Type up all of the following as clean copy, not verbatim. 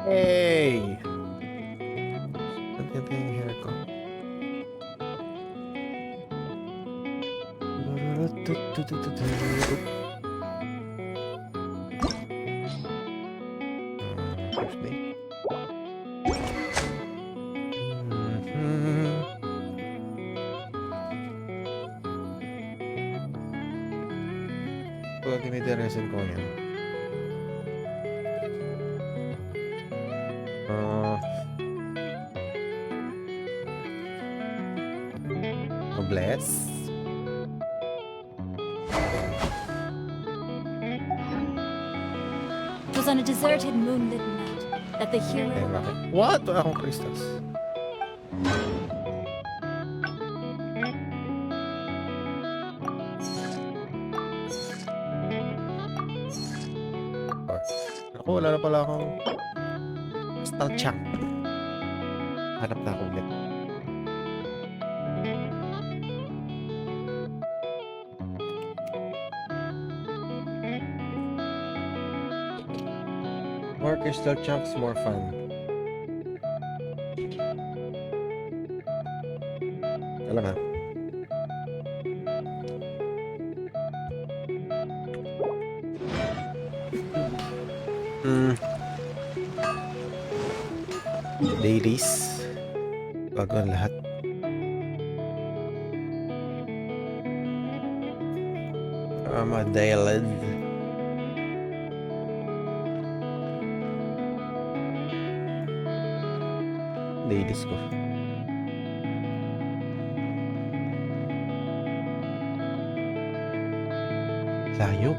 Hey! Ang ganda yung hair ko. First base. Pag dinidiresin ko yan. Bless. It was on a deserted moonlit night that the hero... What? Wala akong crystals. Ako, wala na pala akong crystal chunk. Hanap na ako ulit. More crystal chunks, more fun. Alam ha? Dailies. Bago ang lahat. Dailid. Dailies ko. Layo.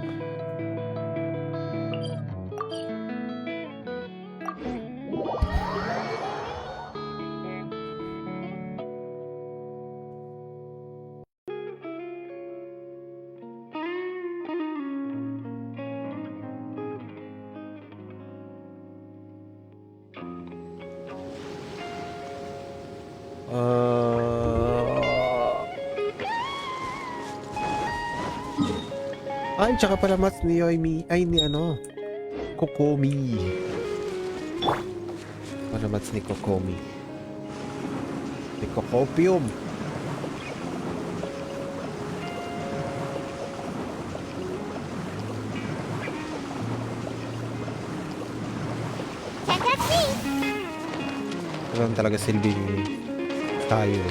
Ay, tsaka pala mats ni Yoimi. Ay, ni ano? Kokomi. Pala mats ni Kokomi. Ni Kokopium. Alam talaga silbi tayo.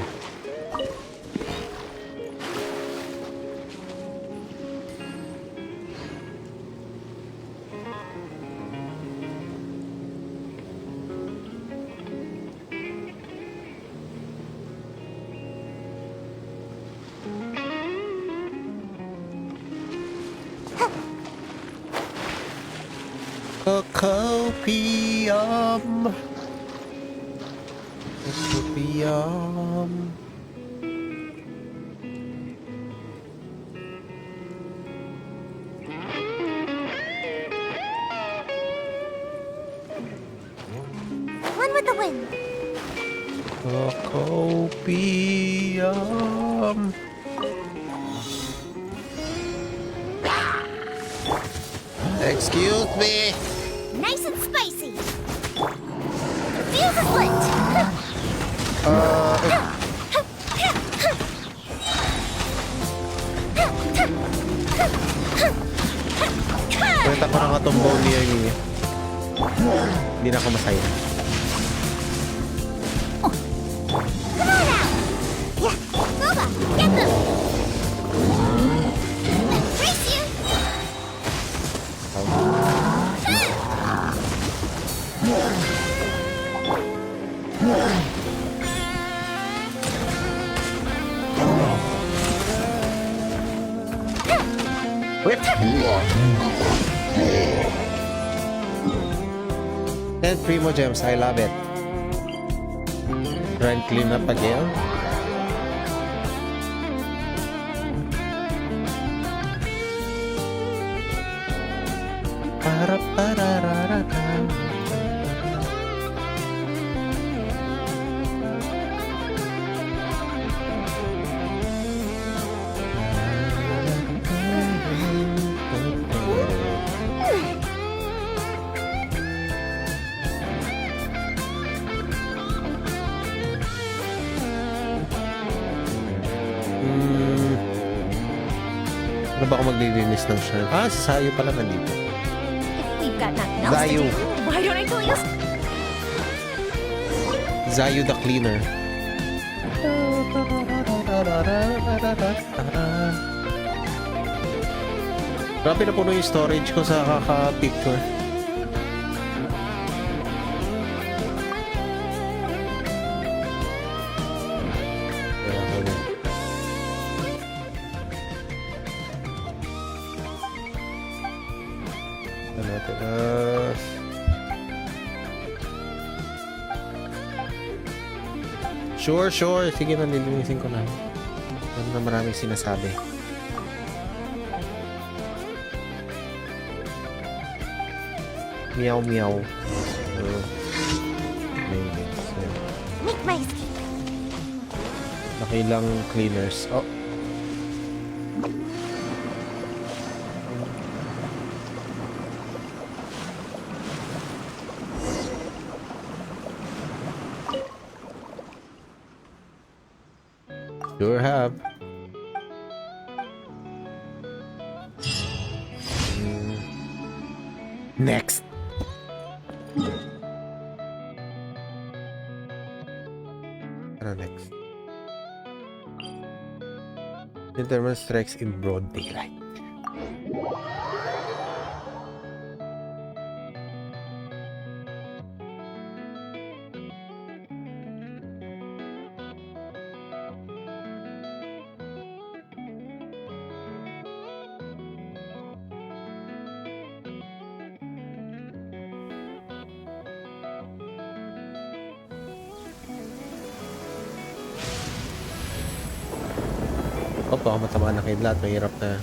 Copium. Copium. One with the wind. Copium. Excuse me. Nice and spicy. Fuse is lit. Kwenta ko na katumbaw niya yung hindi na ako masaya. Come on out. Yeah, Boba, get them. Race you. Whip! And Primo Gems, I love it. Try and clean up again. Para para ra ra. Paano ba ako maglilinis ng shirt? Ah, si Sayo pala nandito. If we've got nothing else to Zayu. do, why don't I go use... Zayo the cleaner. Grabe na puno yung storage ko sa kaka-picture. Kaya ako na. Tanas. Sure, sure. Sige na, nilinisin ko na. Ano na maraming sinasabi. Meow, meow. Make my escape. Nakilang cleaners. Oh. Sure have. Next. Ano next? Gentleman strikes in broad daylight. O, baka matamaan na kidlat. Mahirap na.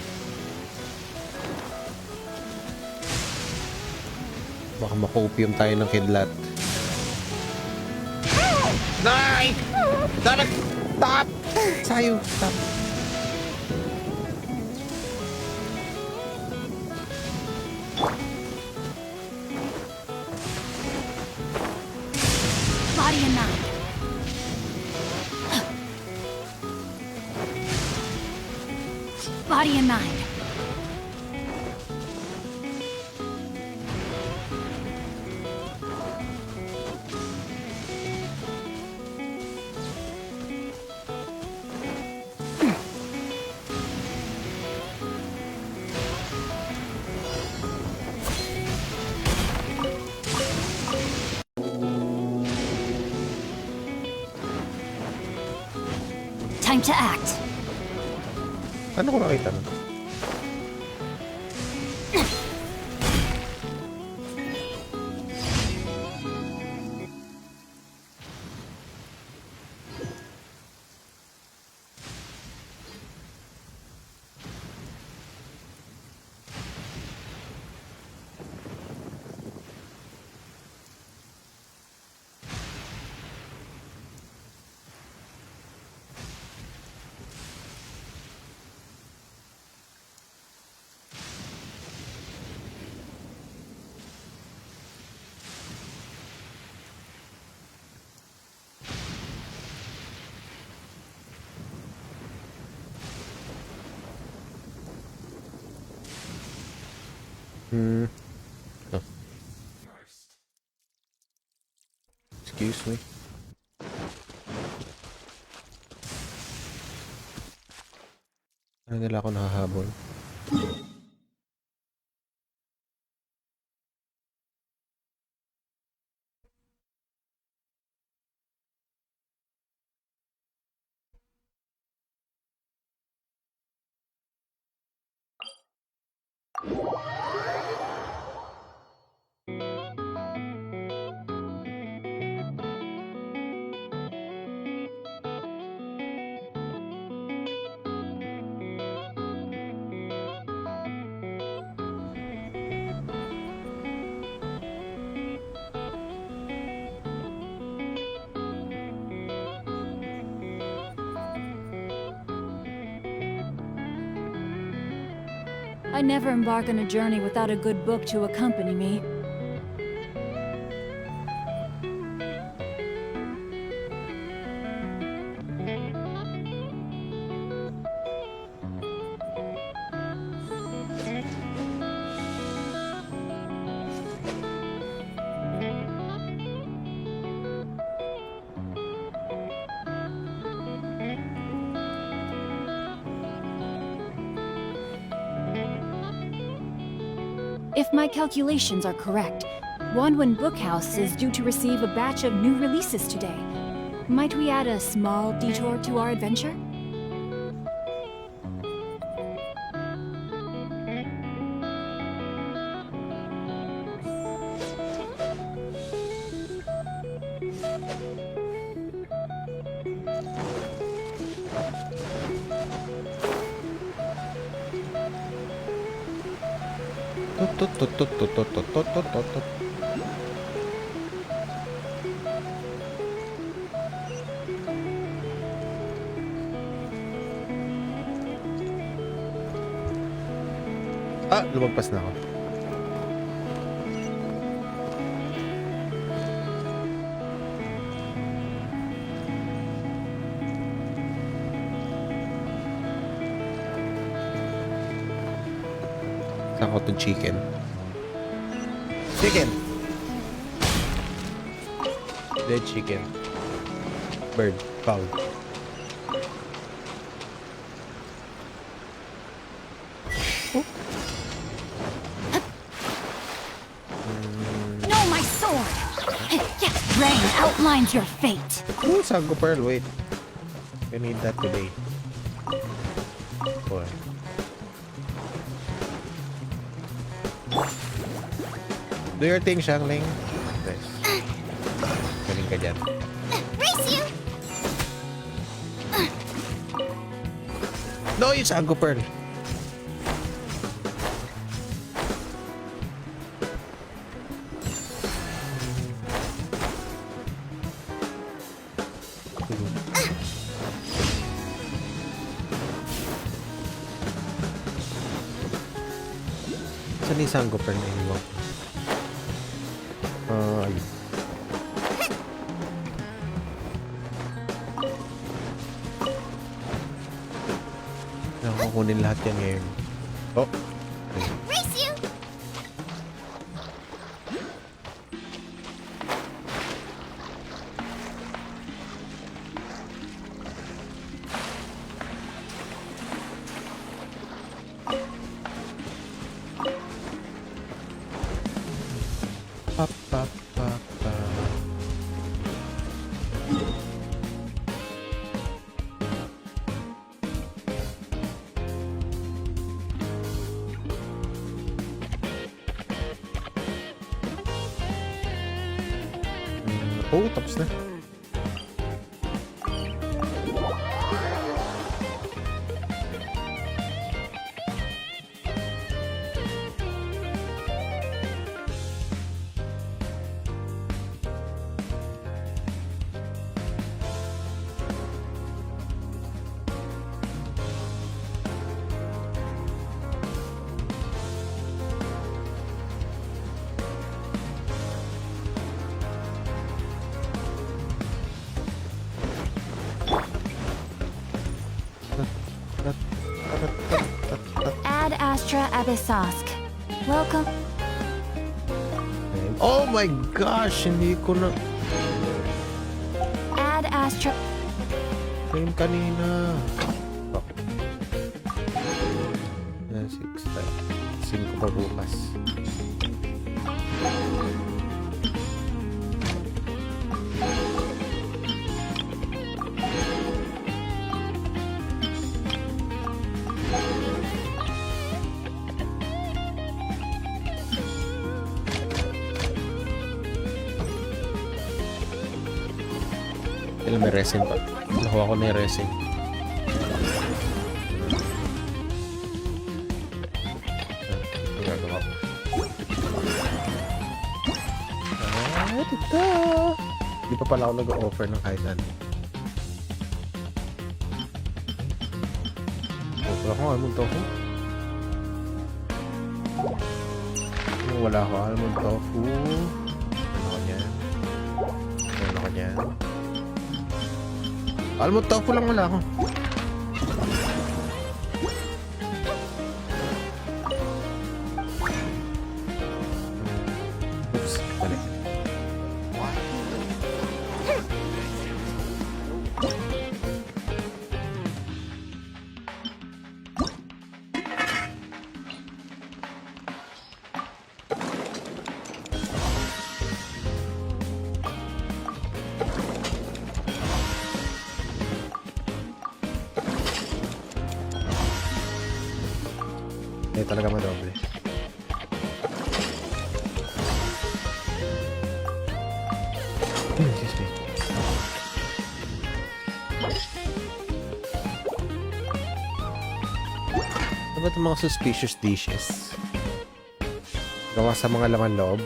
Baka makopium tayo ng kidlat. Nay! Dapat! Stop! Sayo! Stop! Body and mind. Body and mind. Time to act. Ano ko nakita na? Oh. Excuse me. Ano nila ako nakahabol? I never embark on a journey without a good book to accompany me. If my calculations are correct, Wanwan Bookhouse is due to receive a batch of new releases today. Might we add a small detour to our adventure? Tut. Ah, lumagpas na ako. Saan ko itong chicken? Chicken! Dead chicken. Bird. Found. No, my sword! Rain outlines your fate. Oh, Sago Pearl, wait. I need that today. Boy. Do your thing, Shangling. Nice. Galing ka dyan. Race you! No, yung Sago Pearl. Saan yung Sago Pearl na iniwag? Ayun. Kukunin lahat yan ngayon. Oh. Race you! Pa, pa, pa, pa. Oh, tapos na. Ad Astra Abyssosk. Welcome. Oh my gosh, hindi ko na... Ad Astra. Same kanina. Okay. 6 tayo. 5 pa bukas. May resin pa. Nakuha ko na yung resin. Gagawa ko. Ito! Di pa pala ako nag-offer ng kahit ano. Wala ko almond tofu. Wala ko almond tofu. Ano ko yan? Ano ko yan? Almond tofu lang wala ako. Oops, balik. Ay, talaga madoble. Excuse me. Ano ba itong mga suspicious dishes? Gawa sa mga laman loob.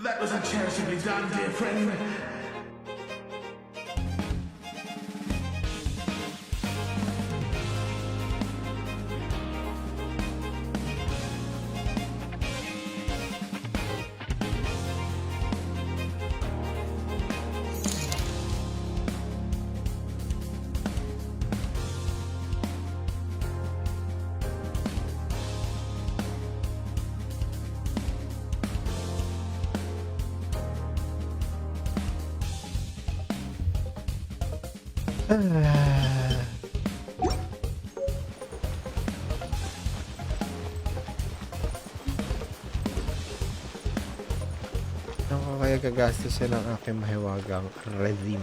That was a cherishingly done, dear friend. Ano kaya gagastos siya ng aking mahiwagang resin?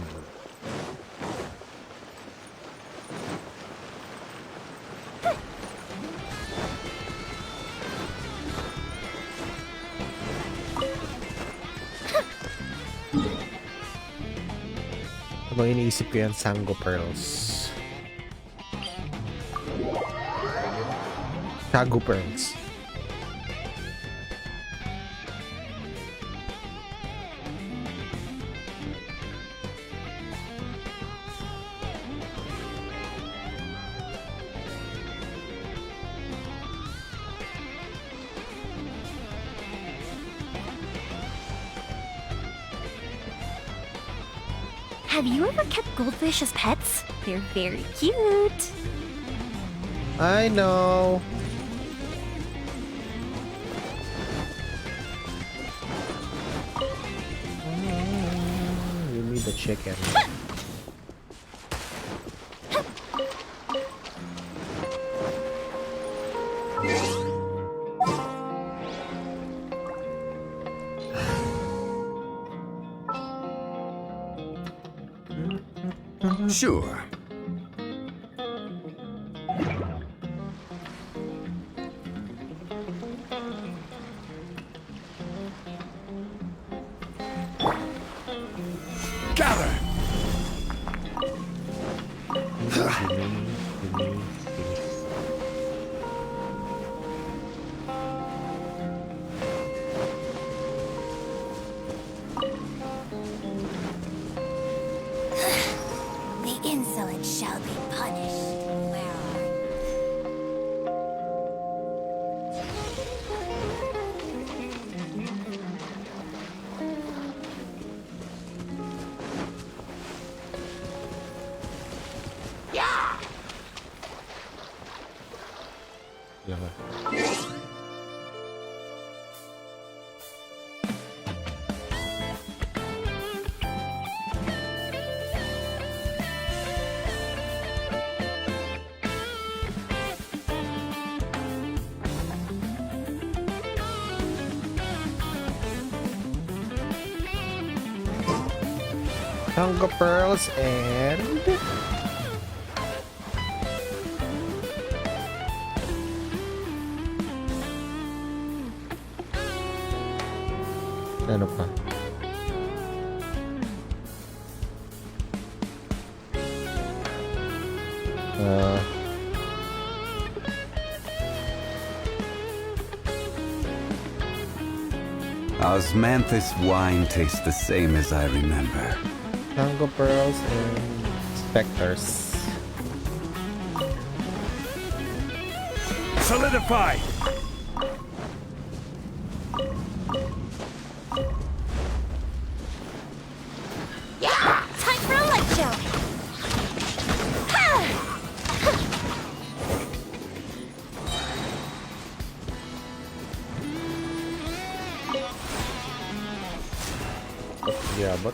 Habang iniisip ko yan, Sango Pearls. Sago Pearls. Have you ever kept goldfish as pets? They're very cute. I know. Give me the chicken. Sure. Gather. The insolent shall be punished. Where are you? Sango Pearls and... Ano pa? Osmanthus wine tastes the same as I remember. Sango Pearls and Specters. Solidify! Time for a light show. Ha! Yeah, but...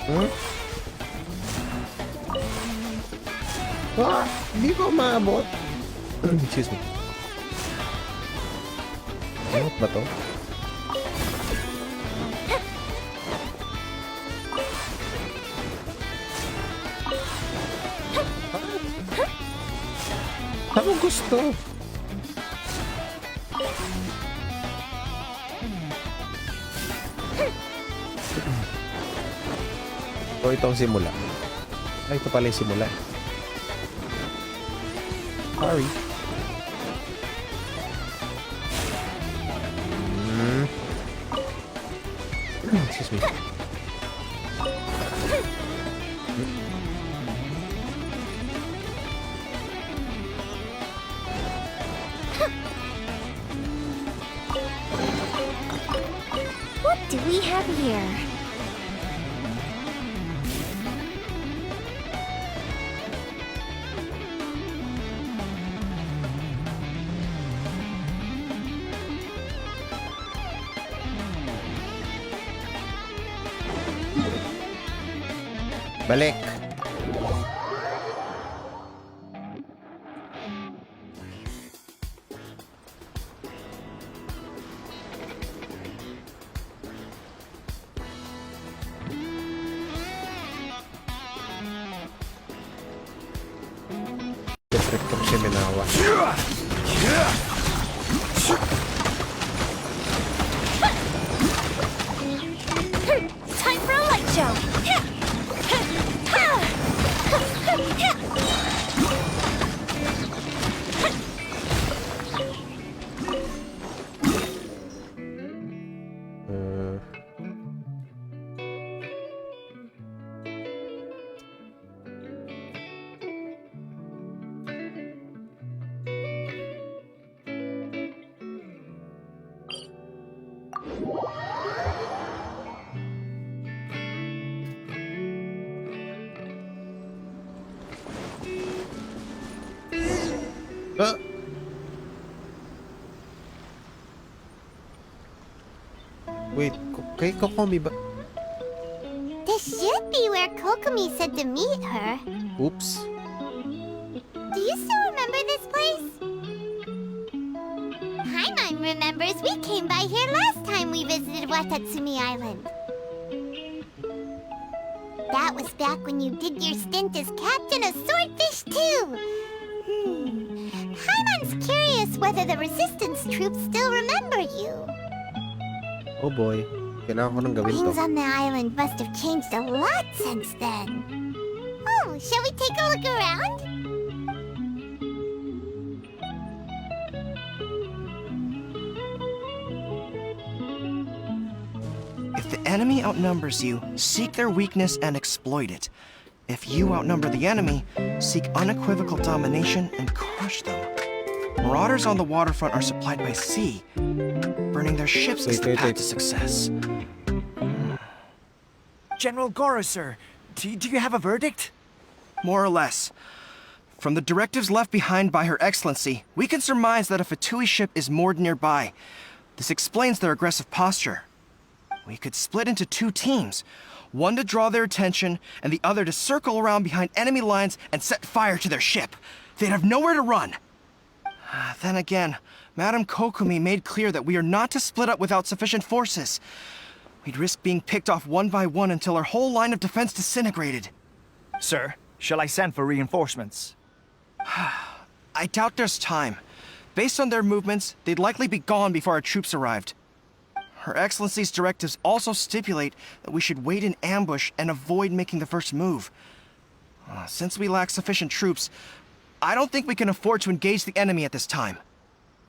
Hmm? Ah! Hindi ko maabot. Excuse me. Ano ba to? Ano gusto? O itong simula. Ay, ito pala yung simula. Sorry. Excuse me. What do we have here? Balik. District of Shiminawa. Time for a light show! Ah! Wait, kay Kokomi ba? This should be where Kokomi said to meet her. Oops. Do you still remember this place? Paimon remembers we came by here last time we visited Watatsumi Island. That was back when you did your stint as captain of Swordfish too. Paimon's curious whether the resistance troops still remember you. Oh boy. Kailangan ko nang gawin to. Things on the island must have changed a lot since then. Oh, shall we take a look around? If the enemy outnumbers you, seek their weakness and exploit it. If you outnumber the enemy, seek unequivocal domination and crush them. Marauders on the waterfront are supplied by sea. Burning their ships is the path to success. General Goro, sir, do you have a verdict? More or less. From the directives left behind by Her Excellency, we can surmise that a Fatui ship is moored nearby. This explains their aggressive posture. We could split into two teams, one to draw their attention, and the other to circle around behind enemy lines and set fire to their ship. They'd have nowhere to run. Then again, Madame Kokomi made clear that we are not to split up without sufficient forces. We'd risk being picked off one by one until our whole line of defense disintegrated. Sir, shall I send for reinforcements? I doubt there's time. Based on their movements, they'd likely be gone before our troops arrived. Her Excellency's directives also stipulate that we should wait in ambush and avoid making the first move. Since we lack sufficient troops, I don't think we can afford to engage the enemy at this time.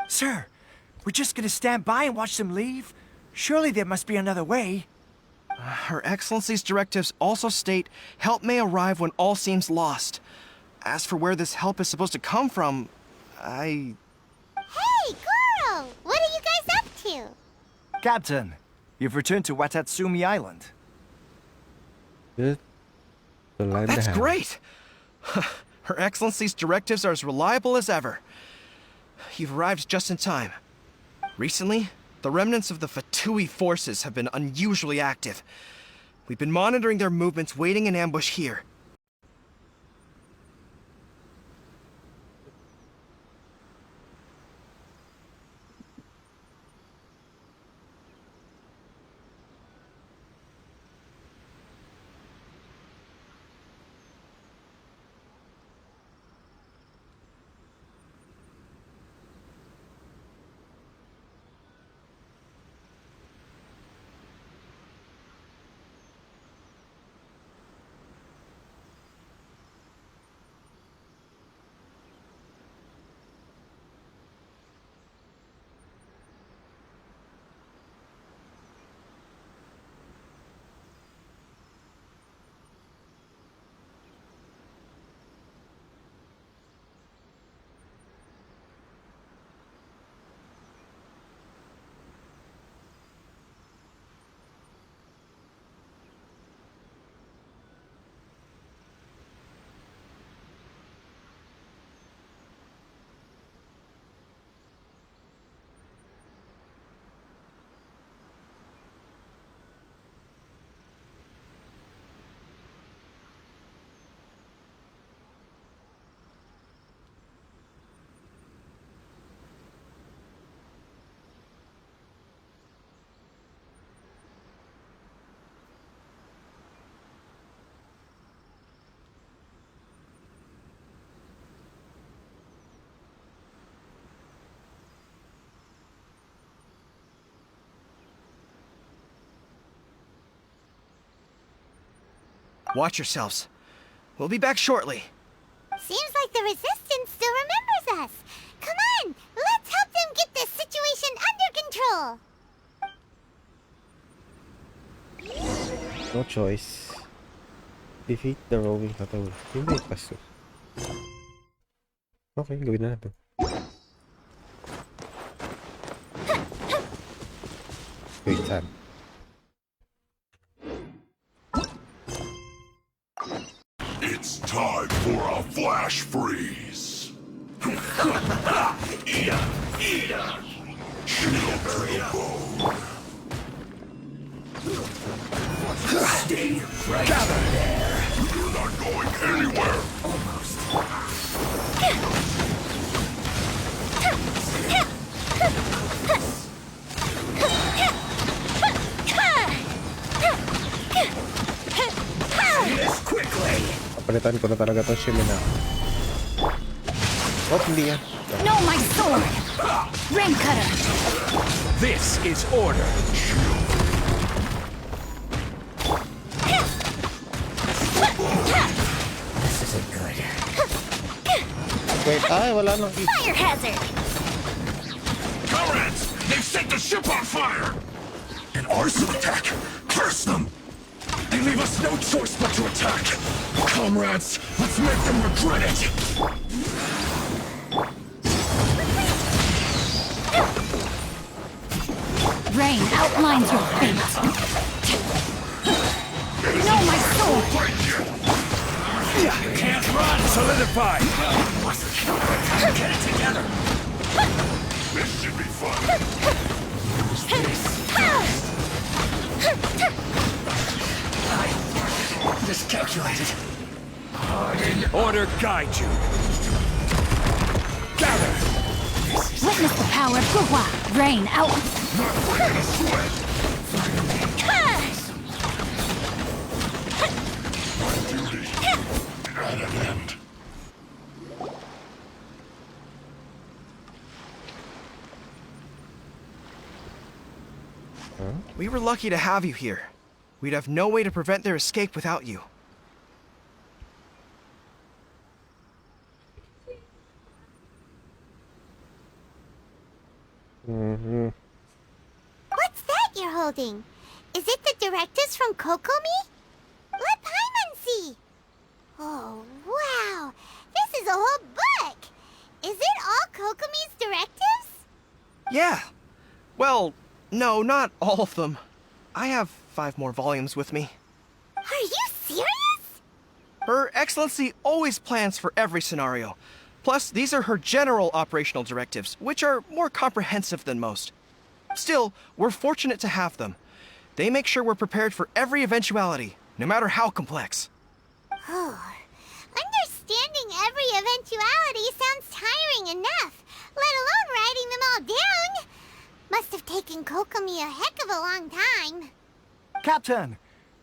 Sir, we're just gonna stand by and watch them leave? Surely there must be another way. Her Excellency's directives also state help may arrive when all seems lost. As for where this help is supposed to come from, Hey, Goro! What are you guys up to? Captain, you've returned to Watatsumi Island. Good. To land the That's house. great! Her Excellency's directives are as reliable as ever. You've arrived just in time. Recently, the remnants of the Fatui forces have been unusually active. We've been monitoring their movements, waiting in ambush here. Watch yourselves. We'll be back shortly. Seems like the Resistance still remembers us. Come on, let's help them get this situation under control. No choice. Defeat the roving catapult. Yun ba yung kaso? Okay, gawin na natin. Wait, saan? It's time for a flash freeze. Eat up, eat up. Shield to the bone. Stay right there. You're not going anywhere. This quickly. Papalitan ko na talaga itong Shimina. Oh, hindi yan. No, my sword! Rain cutter! This is order. This isn't good. Wait, ay, wala nang eat. Fire hazard! Comrades, they've set the ship on fire. An arson attack. Curse them. They leave us no choice but to attack. Comrades, let's make them regret it. Rain outlines your fate. No, my sword! Can't run! Solidify! Get it together. This should be fun. Miscalculated. Order guide you. Gather! Witness the power of Guhua! Rain out! At an end. We were lucky to have you here. We'd have no way to prevent their escape without you. What's that you're holding? Is it the directives from Kokomi? Let Paimon see. Oh, wow. This is a whole book. Is it all Kokomi's directives? Yeah. Well, no, not all of them. I have 5 more volumes with me. Are you serious? Her Excellency always plans for every scenario. Plus, these are her general operational directives, which are more comprehensive than most. Still, we're fortunate to have them. They make sure we're prepared for every eventuality, no matter how complex. Oh, understanding every eventuality sounds tiring enough, let alone writing them all down. Must have taken Kokomi a heck of a long time. Captain,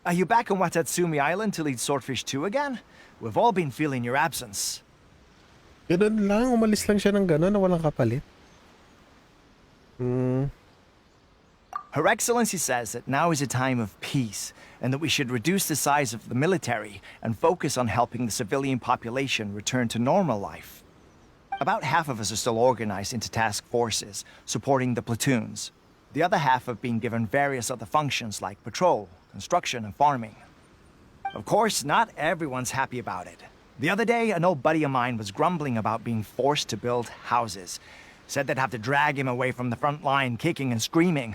are you back on Watatsumi Island to lead Swordfish 2 again? We've all been feeling your absence. Ganun lang, umalis lang siya ng ganun na walang kapalit. Her Excellency says that now is a time of peace, and that we should reduce the size of the military and focus on helping the civilian population return to normal life. About half of us are still organized into task forces, supporting the platoons. The other half have been given various other functions like patrol, construction, and farming. Of course, not everyone's happy about it. The other day, an old buddy of mine was grumbling about being forced to build houses. Said they'd have to drag him away from the front line, kicking and screaming.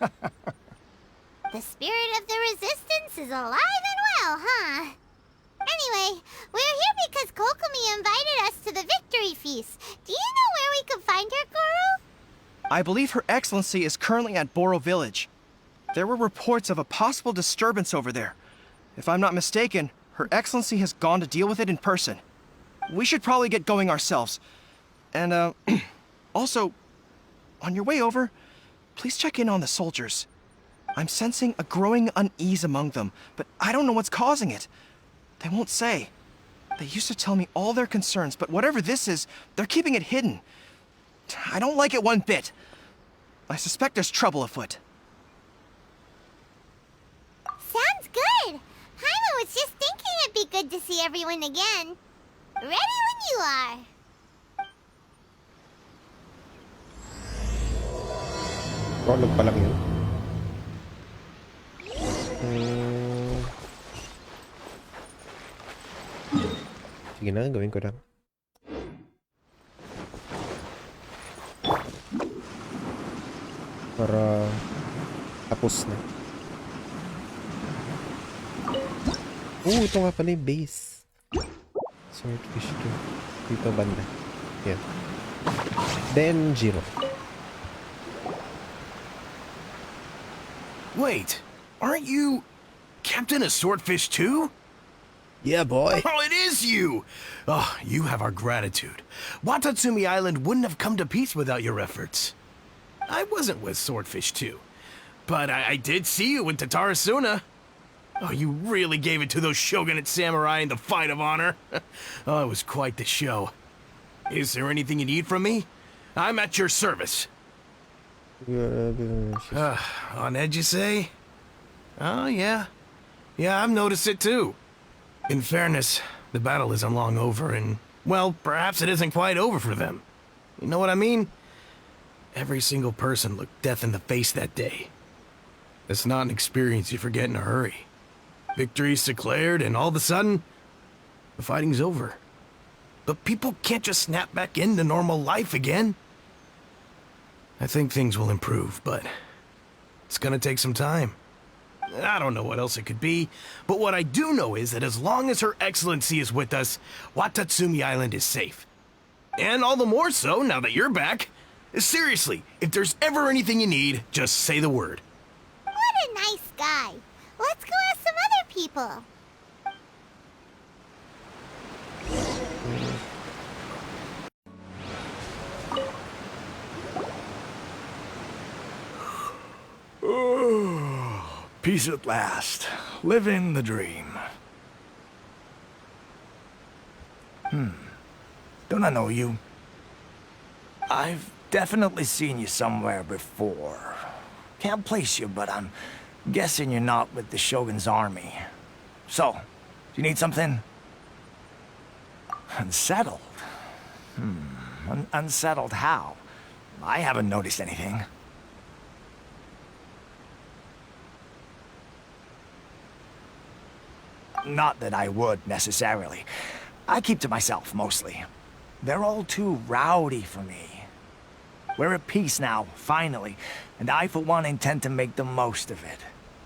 The spirit of the Resistance is alive and well, huh? Anyway, we're here because Kokomi invited us to the victory feast. Do you know where we could find her, Goro? I believe Her Excellency is currently at Boro Village. There were reports of a possible disturbance over there. If I'm not mistaken, Her Excellency has gone to deal with it in person. We should probably get going ourselves. And, also, on your way over, please check in on the soldiers. I'm sensing a growing unease among them, but I don't know what's causing it. They won't say. They used to tell me all their concerns, but whatever this is, they're keeping it hidden. I don't like it one bit. I suspect there's trouble afoot. Sounds good. Paimon was just thinking be good to see everyone again. Ready when you are. Prologue pa lang yun. Sige na, gawin ko na. Para tapos na. Ito nga pala yung base. Swordfish 2. Dito banda. Yan. Then, Zero. Wait, aren't you Captain of Swordfish too? Yeah, boy. Oh, it is you! Oh, you have our gratitude. Watatsumi Island wouldn't have come to peace without your efforts. I wasn't with Swordfish too, but I did see you in Tatarasuna. Oh, you really gave it to those shogunate samurai in the fight of honor. Oh, it was quite the show. Is there anything you need from me? I'm at your service. On edge, you say? Oh, yeah. Yeah, I've noticed it too. In fairness, the battle isn't long over, and, well, perhaps it isn't quite over for them. You know what I mean? Every single person looked death in the face that day. It's not an experience you forget in a hurry. Victory's declared, and all of a sudden, the fighting's over. But people can't just snap back into normal life again. I think things will improve, but it's gonna take some time. I don't know what else it could be, but what I do know is that as long as Her Excellency is with us, Watatsumi Island is safe. And all the more so now that you're back. Seriously, if there's ever anything you need, just say the word. What a nice guy. Let's go ask some other people. Peace at last. Living the dream. Don't I know you? I've definitely seen you somewhere before. Can't place you, but I'm guessing you're not with the Shogun's army. So, do you need something? Unsettled? Unsettled how? I haven't noticed anything. Not that I would, necessarily. I keep to myself, mostly. They're all too rowdy for me. We're at peace now, finally, and I, for one, intend to make the most of it.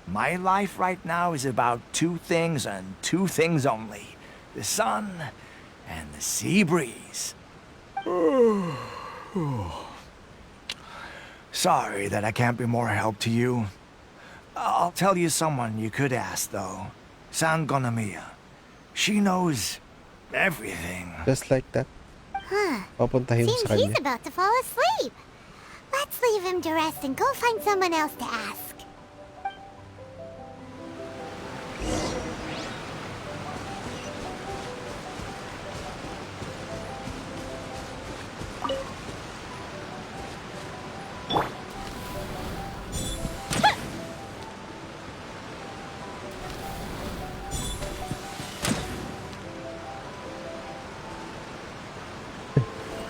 My life right now is about two things and two things only. The sun and the sea breeze. Sorry that I can't be more help to you. I'll tell you someone you could ask, though. Sangonomiya. She knows everything. Just like that. Papuntahin mo Seems sa he's kanya. about to fall asleep. Let's leave him to rest and go find someone else to ask.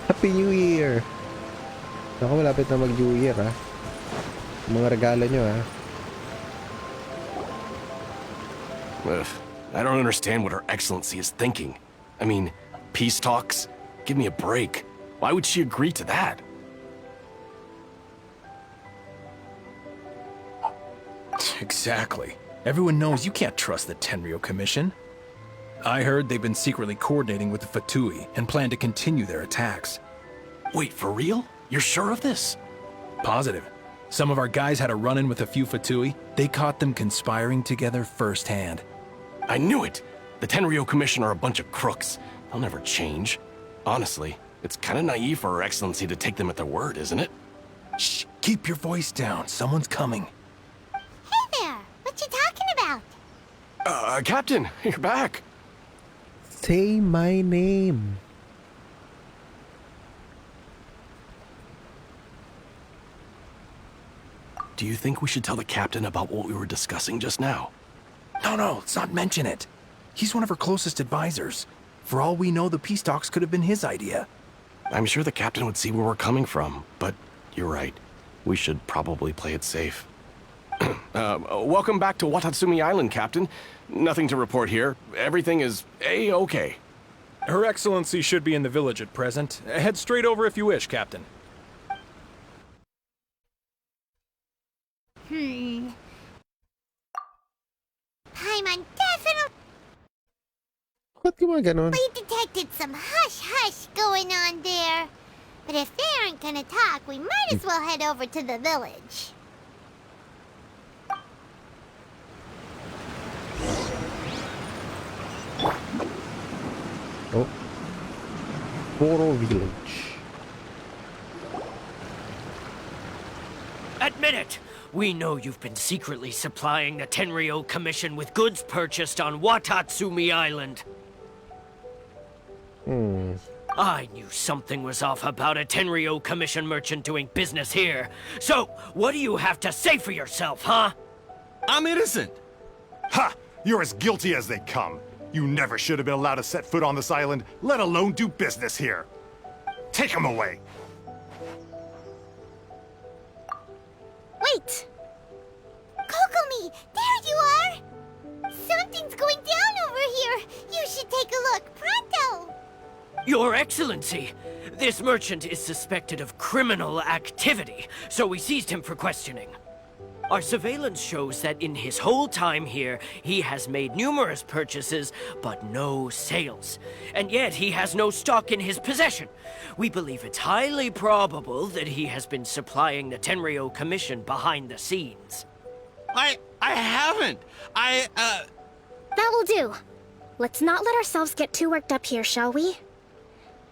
Happy New Year! Naku, malapit na mag-New Year, ha? Mga regalo nyo, ha? Ugh, I don't understand what Her Excellency is thinking. I mean, peace talks? Give me a break. Why would she agree to that? Exactly. Everyone knows you can't trust the Tenryo Commission. I heard they've been secretly coordinating with the Fatui and plan to continue their attacks. Wait, for real? You're sure of this? Positive. Some of our guys had a run-in with a few Fatui. They caught them conspiring together firsthand. I knew it! The Tenryo Commission are a bunch of crooks. They'll never change. Honestly, it's kind of naive for Her Excellency to take them at their word, isn't it? Shh! Keep your voice down. Someone's coming. Hey there! What you talking about? Captain, you're back. Say my name. Do you think we should tell the captain about what we were discussing just now? No, let's not mention it. He's one of her closest advisors. For all we know, the peace talks could have been his idea. I'm sure the captain would see where we're coming from, but you're right. We should probably play it safe. Welcome back to Watatsumi Island, Captain. Nothing to report here. Everything is A-okay. Her Excellency should be in the village at present. Head straight over if you wish, Captain. Paimon definitely Ba't gumaganon? detected some hush-hush going on there. But if they aren't gonna talk, we might as well head over to the village. Oh. Boro Village. Admit it! We know you've been secretly supplying the Tenryo Commission with goods purchased on Watatsumi Island. I knew something was off about a Tenryo Commission merchant doing business here. So, what do you have to say for yourself, huh? I'm innocent! Ha! You're as guilty as they come. You never should have been allowed to set foot on this island, let alone do business here. Take him away! Wait! Kokomi! There you are! Something's going down over here! You should take a look, pronto! Your Excellency, this merchant is suspected of criminal activity, so we seized him for questioning. Our surveillance shows that in his whole time here, he has made numerous purchases, but no sales. And yet he has no stock in his possession. We believe it's highly probable that he has been supplying the Tenryo Commission behind the scenes. I haven't! That will do. Let's not let ourselves get too worked up here, shall we?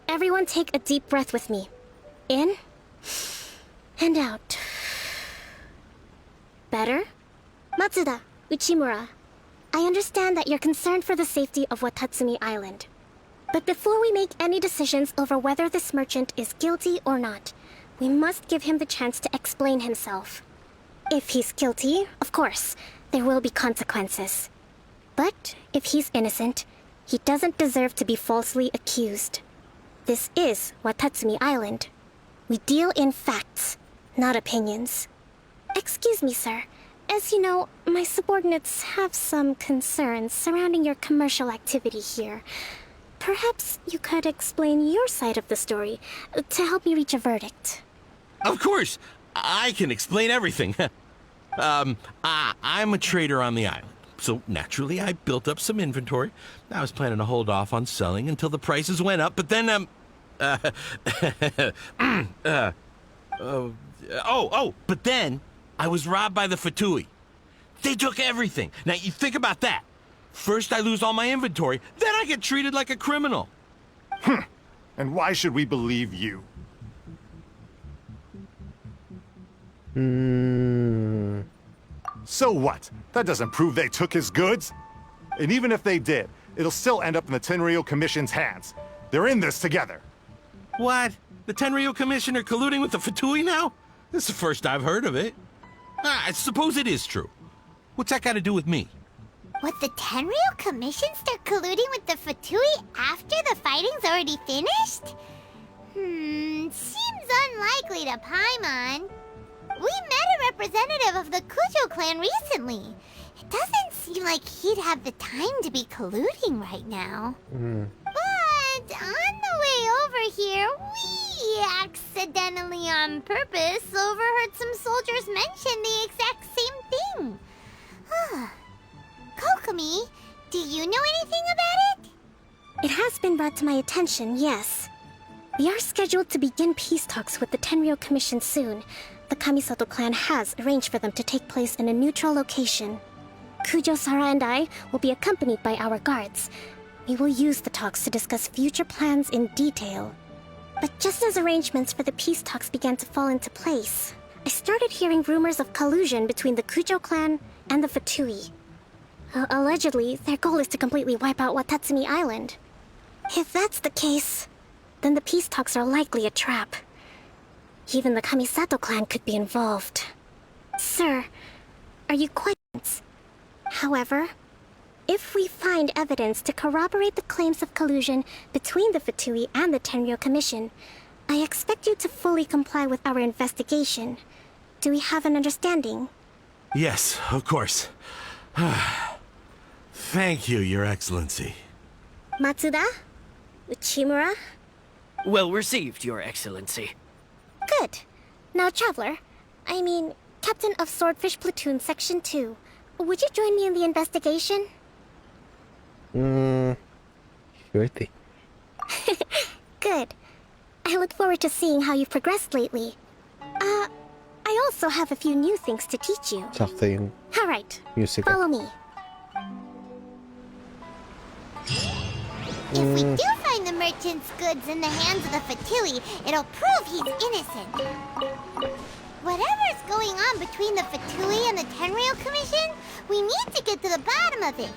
Everyone take a deep breath with me. In and out. Better? Matsuda, Uchimura, I understand that you're concerned for the safety of Watatsumi Island. But before we make any decisions over whether this merchant is guilty or not, we must give him the chance to explain himself. If he's guilty, of course, there will be consequences. But if he's innocent, he doesn't deserve to be falsely accused. This is Watatsumi Island. We deal in facts, not opinions. Excuse me, sir. As you know, my subordinates have some concerns surrounding your commercial activity here. Perhaps you could explain your side of the story to help me reach a verdict. Of course! I can explain everything. I'm a trader on the island, so naturally I built up some inventory. I was planning to hold off on selling until the prices went up, but then, but then I was robbed by the Fatui. They took everything. Now, you think about that. First I lose all my inventory, then I get treated like a criminal. And why should we believe you? So what? That doesn't prove they took his goods. And even if they did, it'll still end up in the Tenryo Commission's hands. They're in this together. What? The Tenryo Commission are colluding with the Fatui now? This is the first I've heard of it. I suppose it is true. What's that got to do with me? Would the Tenryo Commission start colluding with the Fatui after the fighting's already finished? Seems unlikely to Paimon. We met a representative of the Kujo clan recently. It doesn't seem like he'd have the time to be colluding right now. But on the way over here, we accidentally on purpose overheard some soldiers mention the exact same thing. Kokomi, do you know anything about it? It has been brought to my attention, yes. We are scheduled to begin peace talks with the Tenryo Commission soon. The Kamisato clan has arranged for them to take place in a neutral location. Kujo-Sara and I will be accompanied by our guards. We will use the talks to discuss future plans in detail. But just as arrangements for the peace talks began to fall into place, I started hearing rumors of collusion between the Kujo clan and the Fatui. Allegedly, their goal is to completely wipe out Watatsumi Island. If that's the case, then the peace talks are likely a trap. Even the Kamisato clan could be involved. Sir, are you quite... However, If we find evidence to corroborate the claims of collusion between the Fatui and the Tenryo Commission, I expect you to fully comply with our investigation. Do we have an understanding? Yes, of course. Thank you, Your Excellency. Matsuda? Uchimura? Well received, Your Excellency. Good. Now, Traveler, Captain of Swordfish Platoon Section 2, would you join me in the investigation? Sure thing. Good. I look forward to seeing how you've progressed lately. I also have a few new things to teach you. Sakto yung Alright, music. follow me. If we do find the merchant's goods in the hands of the Fatui, it'll prove he's innocent. Whatever's going on between the Fatui and the Tenryo Commission, we need to get to the bottom of it.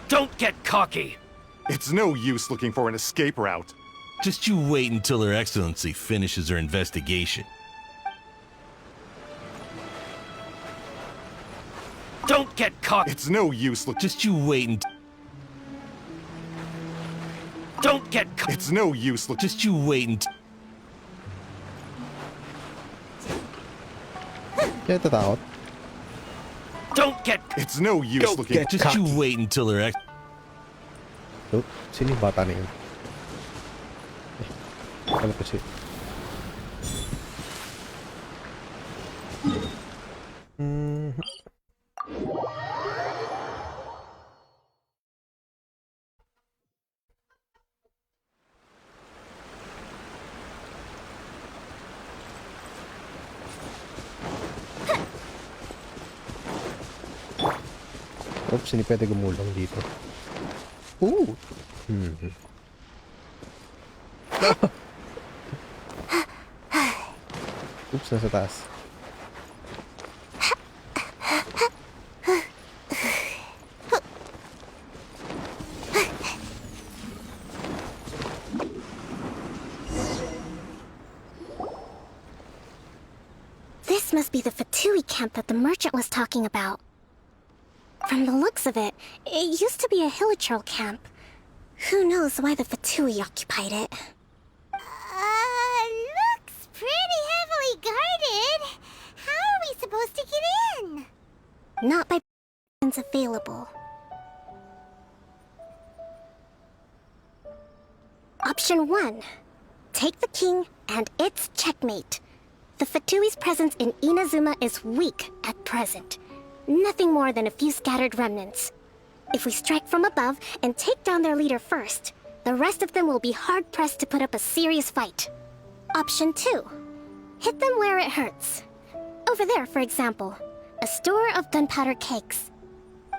Don't get cocky! It's no use looking for an escape route. Just you wait until Her Excellency finishes her investigation. Don't get cocky! It's no use Just you wait until... Don't get cocky! It's no use Just you wait until... Kaya tatakot. Don't get... It's no use Don't looking... get Just cocky. you wait until Her Ex... Oh, sino yung bata na yun? Ano pa siya? Oops, hindi pwede gumulong dito. Ooh! Oops, nasa taas. This must be the Fatui camp that the merchant was talking about. From the looks of it, it used to be a Hilichurl camp. Who knows why the Fatui occupied it? Looks pretty heavily guarded. How are we supposed to get in? Not by means available. Option 1. Take the king and it's checkmate. The Fatui's presence in Inazuma is weak at present. Nothing more than a few scattered remnants. If we strike from above and take down their leader first, the rest of them will be hard-pressed to put up a serious fight. Option 2. Hit them where it hurts. Over there, for example, a store of gunpowder cakes.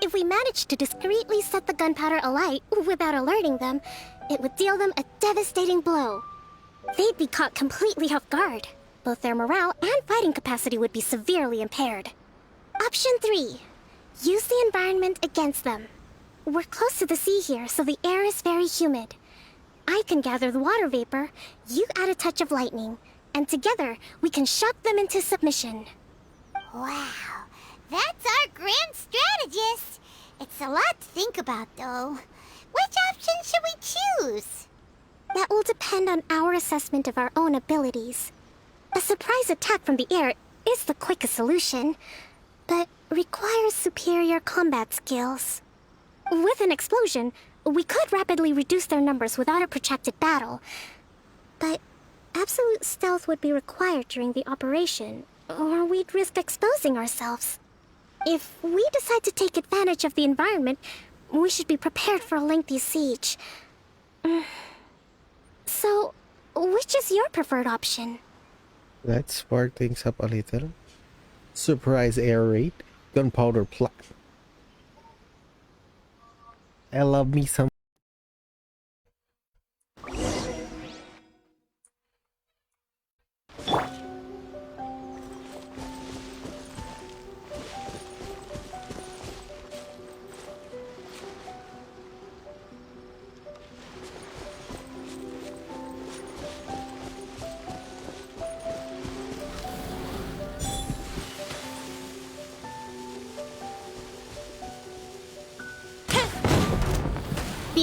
If we manage to discreetly set the gunpowder alight without alerting them, it would deal them a devastating blow. They'd be caught completely off guard. Both their morale and fighting capacity would be severely impaired. Option 3. Use the environment against them. We're close to the sea here, so the air is very humid. I can gather the water vapor, you add a touch of lightning, and together we can shock them into submission. Wow, that's our grand strategist. It's a lot to think about, though. Which option should we choose? That will depend on our assessment of our own abilities. A surprise attack from the air is the quickest solution, but requires superior combat skills. With an explosion, we could rapidly reduce their numbers without a protracted battle, but absolute stealth would be required during the operation, or we'd risk exposing ourselves. If we decide to take advantage of the environment, we should be prepared for a lengthy siege. So, which is your preferred option? Let's spark things up a little. Surprise air raid. Gunpowder plot. I love me some.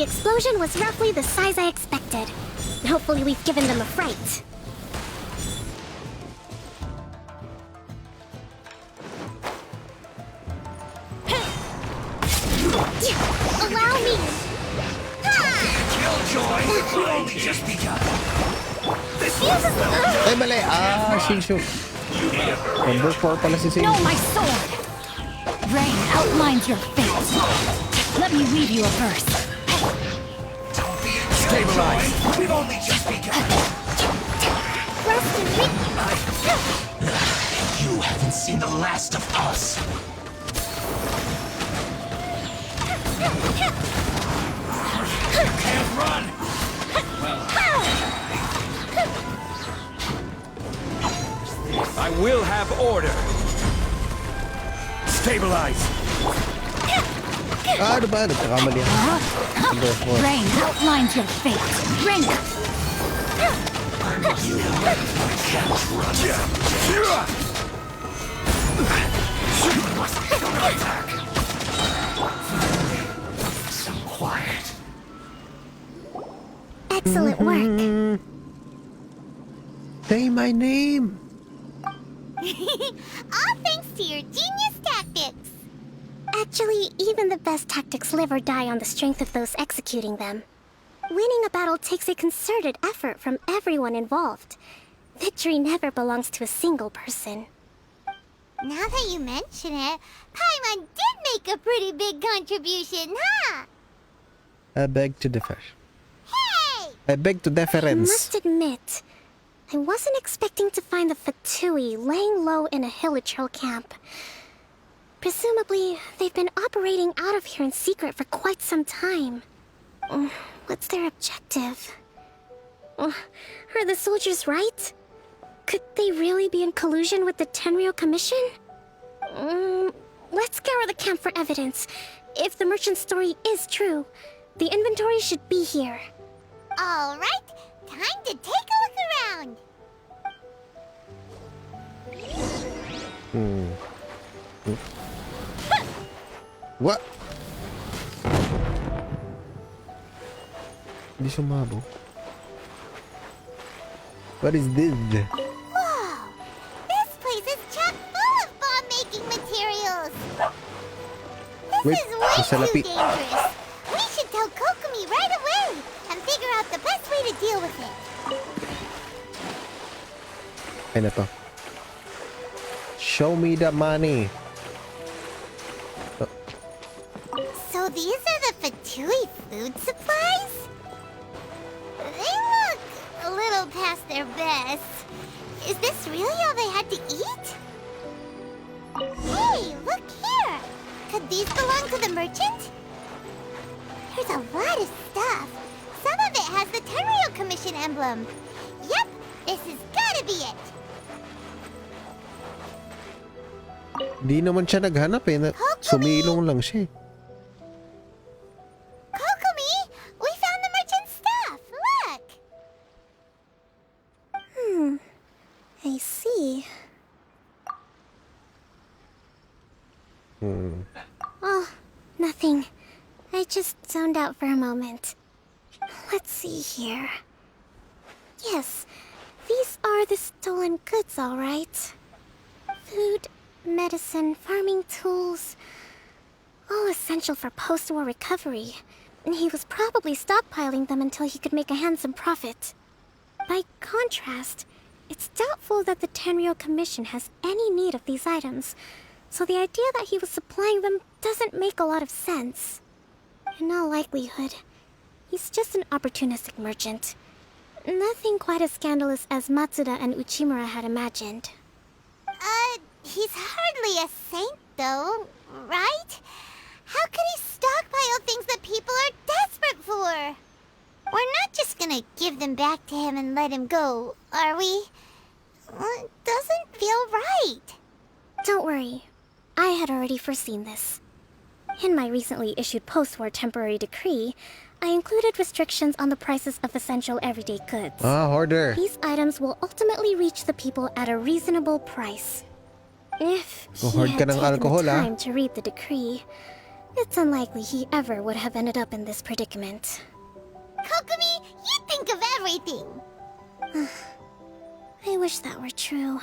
The explosion was roughly the size I expected. Hopefully we've given them a fright. Allow me! Killjoy will only just begun. Ay, mali! Ah, Shishu. Number 4 pala si Shishu. No, my sword! Rain outlines your fate. Let me read you a verse. Stabilize. We've only just begun. You haven't seen the last of us. You can't run. I will have order. Stabilize. Ah, ano ba? Nagkakamali ako. Number 4. Rain outlines your fate. Drink! You can't run. Attack. Some quiet. Excellent work. Say my name. All thanks to your genius tactics. Actually, even the best tactics live or die on the strength of those executing them. Winning a battle takes a concerted effort from everyone involved. Victory never belongs to a single person. Now that you mention it, Paimon did make a pretty big contribution, huh? I beg to differ. Hey! I beg to I deference. must admit, I wasn't expecting to find the Fatui laying low in a Hilichurl camp. Presumably, they've been operating out of here in secret for quite some time. What's their objective? Are the soldiers right? Could they really be in collusion with the Tenryou Commission? Let's scour the camp for evidence. If the merchant's story is true, the inventory should be here. All right, time to take a look around. What? Hindi sumabo. What is this? Whoa! This place is chock full of bomb-making materials. This Wait, is way too salapi. dangerous. We should tell Kokomi right away and figure out the best way to deal with it. Ay na to. Show me the money. So these are the Fatui food supplies? They look a little past their best. Is this really all they had to eat? Hey, look here! Could these belong to the merchant? There's a lot of stuff. Some of it has the Tenryou Commission emblem. Yep, this has gotta be it. Di naman siya naghanap eh. Sumilong lang siya eh. Kokomi, we found the merchant's stuff. Look! I see. Oh, nothing. I just zoned out for a moment. Let's see here. Yes, these are the stolen goods, all right. Food, medicine, farming tools. All essential for post-war recovery. And he was probably stockpiling them until he could make a handsome profit. By contrast, it's doubtful that the Tenryou Commission has any need of these items, so the idea that he was supplying them doesn't make a lot of sense. In all likelihood, he's just an opportunistic merchant. Nothing quite as scandalous as Matsuda and Uchimura had imagined. He's hardly a saint, though, right? How could he stockpile things that people are desperate for? We're not just gonna give them back to him and let him go, are we? It doesn't feel right. Don't worry. I had already foreseen this. In my recently issued post-war temporary decree, I included restrictions on the prices of essential everyday goods. Ah, hoarder. These items will ultimately reach the people at a reasonable price. If he Hoard ka had ng taken alcohol, the ah. time to read the decree, It's unlikely he ever would have ended up in this predicament. Kokomi, you think of everything. I wish that were true.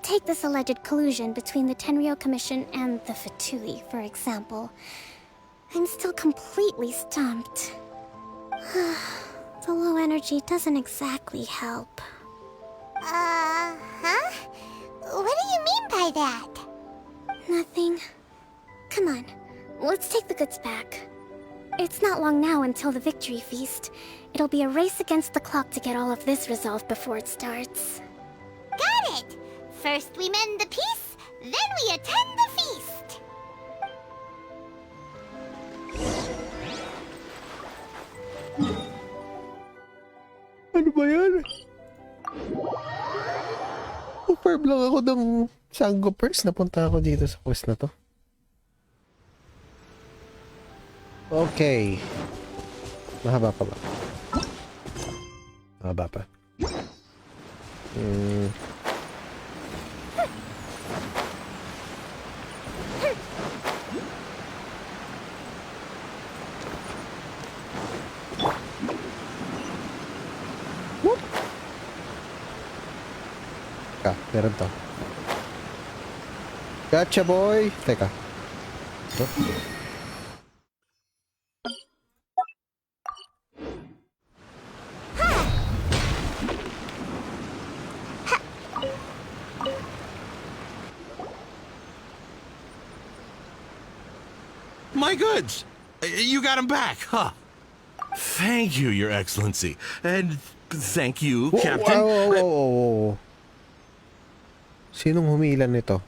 Take this alleged collusion between the Tenryou Commission and the Fatui, for example. I'm still completely stumped. The low energy doesn't exactly help. Huh? What do you mean by that? Nothing. Come on, let's take the goods back. It's not long now until the victory feast. It'll be a race against the clock to get all of this resolved before it starts. Got it! First we mend the peace, then we attend the feast. Ano ba yan? Confirm lang ako ng Sanggopers. Napunta ako dito sa quest na to. Okay. Mahaba pa ba? Mahaba pa. Meron to. Gotcha, boy! Teka. My goods! You got them back, huh? Thank you, Your Excellency. And thank you, Captain. Whoa. Sinong humilan nito?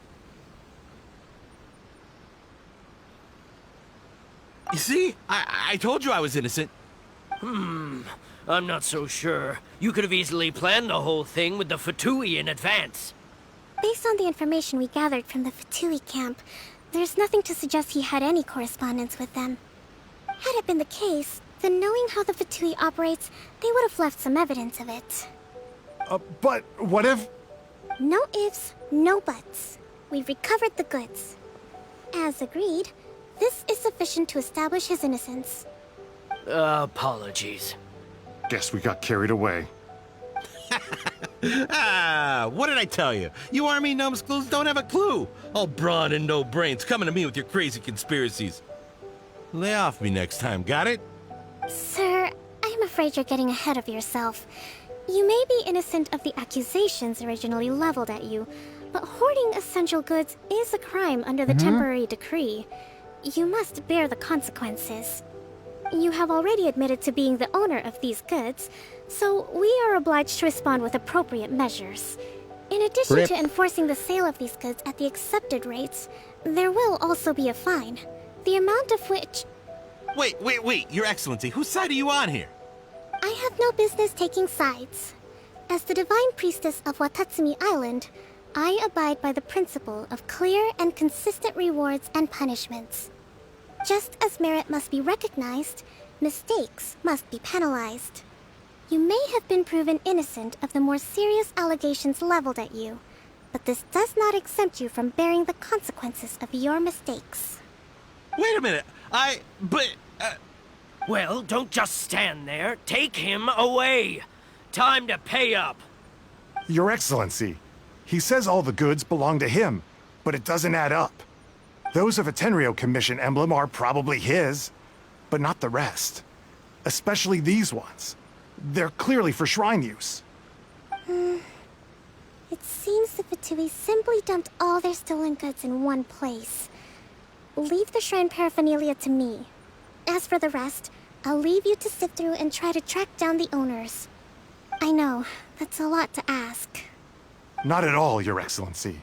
You see? I told you I was innocent. I'm not so sure. You could have easily planned the whole thing with the Fatui in advance. Based on the information we gathered from the Fatui camp, there's nothing to suggest he had any correspondence with them. Had it been the case, then knowing how the Fatui operates, they would have left some evidence of it. But what if... No ifs, no buts. We've recovered the goods. As agreed, this is sufficient to establish his innocence. Apologies. Guess we got carried away. What did I tell you? You army numbskulls don't have a clue. All brawn and no brains coming to me with your crazy conspiracies. Lay off me next time, got it? Sir, I'm afraid you're getting ahead of yourself. You may be innocent of the accusations originally leveled at you, but hoarding essential goods is a crime under the temporary decree. You must bear the consequences. You have already admitted to being the owner of these goods, so we are obliged to respond with appropriate measures. In addition to enforcing the sale of these goods at the accepted rates, there will also be a fine, the amount of which... Wait, Your Excellency, whose side are you on here? I have no business taking sides. As the Divine Priestess of Watatsumi Island, I abide by the principle of clear and consistent rewards and punishments. Just as merit must be recognized, mistakes must be penalized. You may have been proven innocent of the more serious allegations leveled at you, but this does not exempt you from bearing the consequences of your mistakes. Wait a minute, Well, don't just stand there. Take him away. Time to pay up. Your Excellency, he says all the goods belong to him, but it doesn't add up. Those of a Tenryou Commission emblem are probably his, but not the rest. Especially these ones. They're clearly for shrine use. It seems the Fatui simply dumped all their stolen goods in one place. Leave the shrine paraphernalia to me. As for the rest, I'll leave you to sift through and try to track down the owners. I know, that's a lot to ask. Not at all, Your Excellency.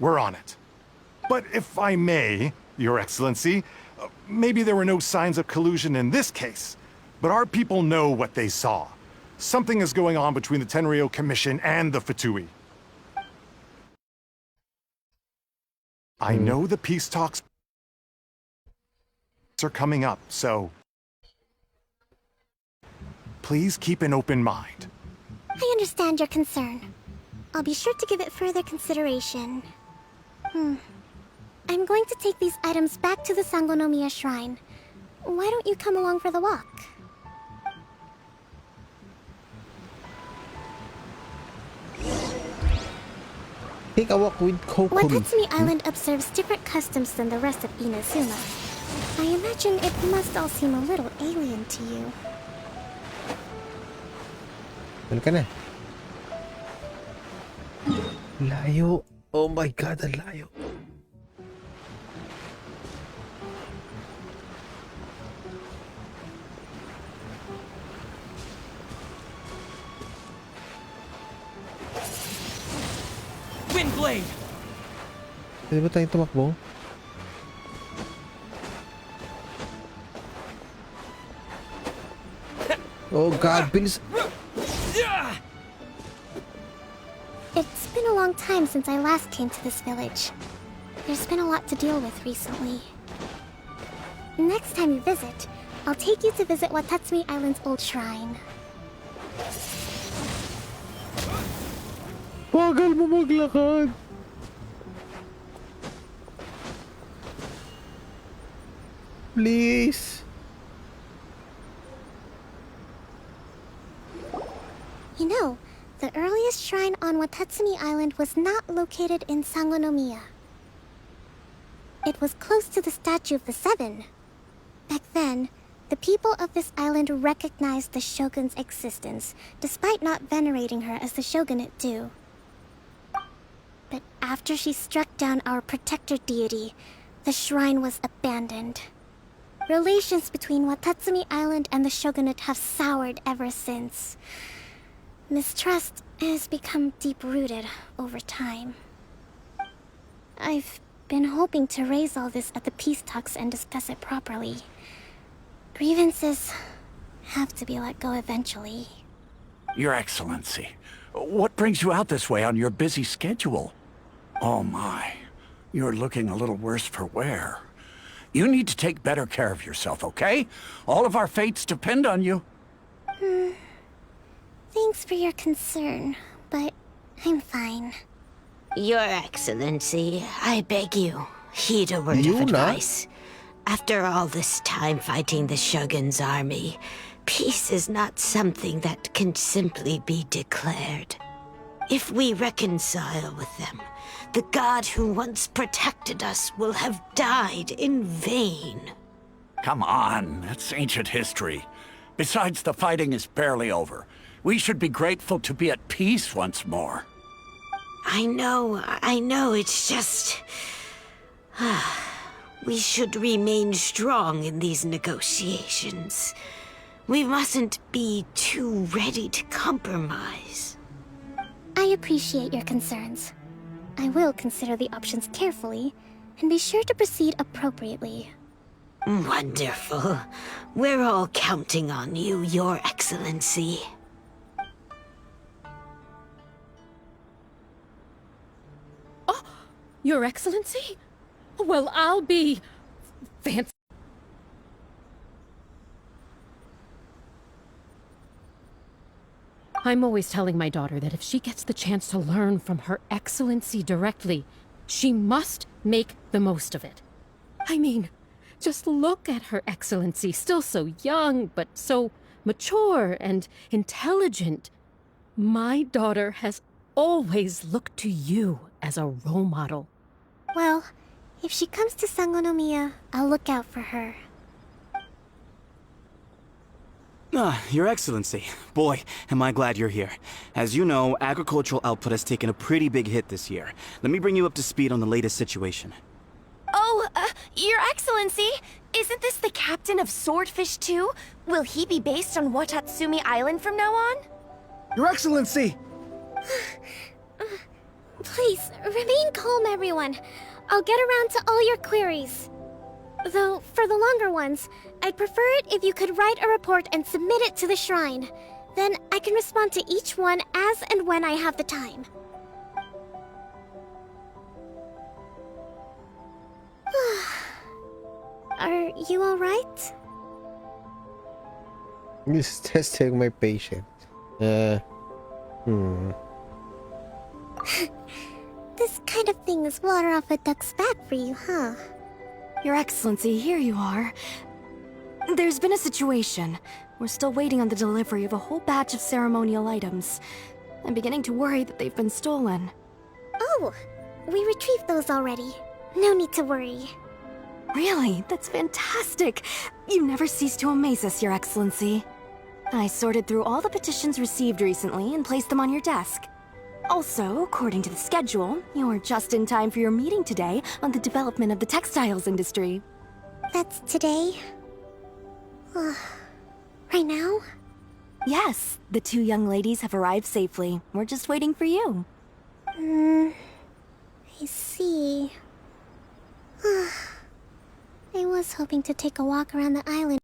We're on it. But if I may, Your Excellency, maybe there were no signs of collusion in this case, but our people know what they saw. Something is going on between the Tenryou Commission and the Fatui. I know the peace talks are coming up, so please keep an open mind. I understand your concern. I'll be sure to give it further consideration. I'm going to take these items back to the Sangonomiya Shrine. Why don't you come along for the walk? Take a walk with Kokomi. Watatsumi Island observes different customs than the rest of Inazuma. I imagine it must all seem a little alien to you. Ano ka na? Layo. Oh my God, ang layo. Windblade! Pwede ba tayong tumakbo? Oh God, bilis. It's been a long time since I last came to this village. There's been a lot to deal with recently. Next time you visit, I'll take you to visit Watatsumi Island's old shrine. Bagal mo maglakad. Please. You know, the earliest shrine on Watatsumi Island was not located in Sangonomiya. It was close to the statue of the Seven. Back then, the people of this island recognized the shogun's existence, despite not venerating her as the shogunate do. But after she struck down our protector deity, the shrine was abandoned. Relations between Watatsumi Island and the shogunate have soured ever since. Mistrust has become deep-rooted over time. I've been hoping to raise all this at the peace talks and discuss it properly. Grievances have to be let go eventually. Your Excellency, what brings you out this way on your busy schedule? Oh my, you're looking a little worse for wear. You need to take better care of yourself, okay? All of our fates depend on you. Thanks for your concern, but I'm fine. Your Excellency, I beg you, heed a word of Yuna? advice. After all this time fighting the Shogun's army, peace is not something that can simply be declared. If we reconcile with them, the god who once protected us will have died in vain. Come on, that's ancient history. Besides, the fighting is barely over. We should be grateful to be at peace once more. I know, it's just... we should remain strong in these negotiations. We mustn't be too ready to compromise. I appreciate your concerns. I will consider the options carefully, and be sure to proceed appropriately. Wonderful. We're all counting on you, Your Excellency. Your Excellency? Well, I'll be... fancy. I'm always telling my daughter that if she gets the chance to learn from Her Excellency directly, she must make the most of it. I mean, just look at Her Excellency, still so young, but so mature and intelligent. My daughter has always looked to you as a role model. Well, if she comes to Sangonomiya, I'll look out for her. Your Excellency. Boy, am I glad you're here. As you know, agricultural output has taken a pretty big hit this year. Let me bring you up to speed on the latest situation. Oh, Your Excellency, isn't this the captain of Swordfish 2? Will he be based on Watatsumi Island from now on? Your Excellency! Please, remain calm, everyone. I'll get around to all your queries. Though, for the longer ones, I'd prefer it if you could write a report and submit it to the shrine. Then I can respond to each one as and when I have the time. Are you alright? This is testing my patience. This kind of thing is water off a duck's back for you, huh? Your Excellency, here you are. There's been a situation. We're still waiting on the delivery of a whole batch of ceremonial items. I'm beginning to worry that they've been stolen. Oh, we retrieved those already. No need to worry. Really? That's fantastic! You never cease to amaze us, Your Excellency. I sorted through all the petitions received recently and placed them on your desk. Also, according to the schedule, you're just in time for your meeting today on the development of the textiles industry. That's today? Right now? Yes, the two young ladies have arrived safely. We're just waiting for you. I see. I was hoping to take a walk around the island.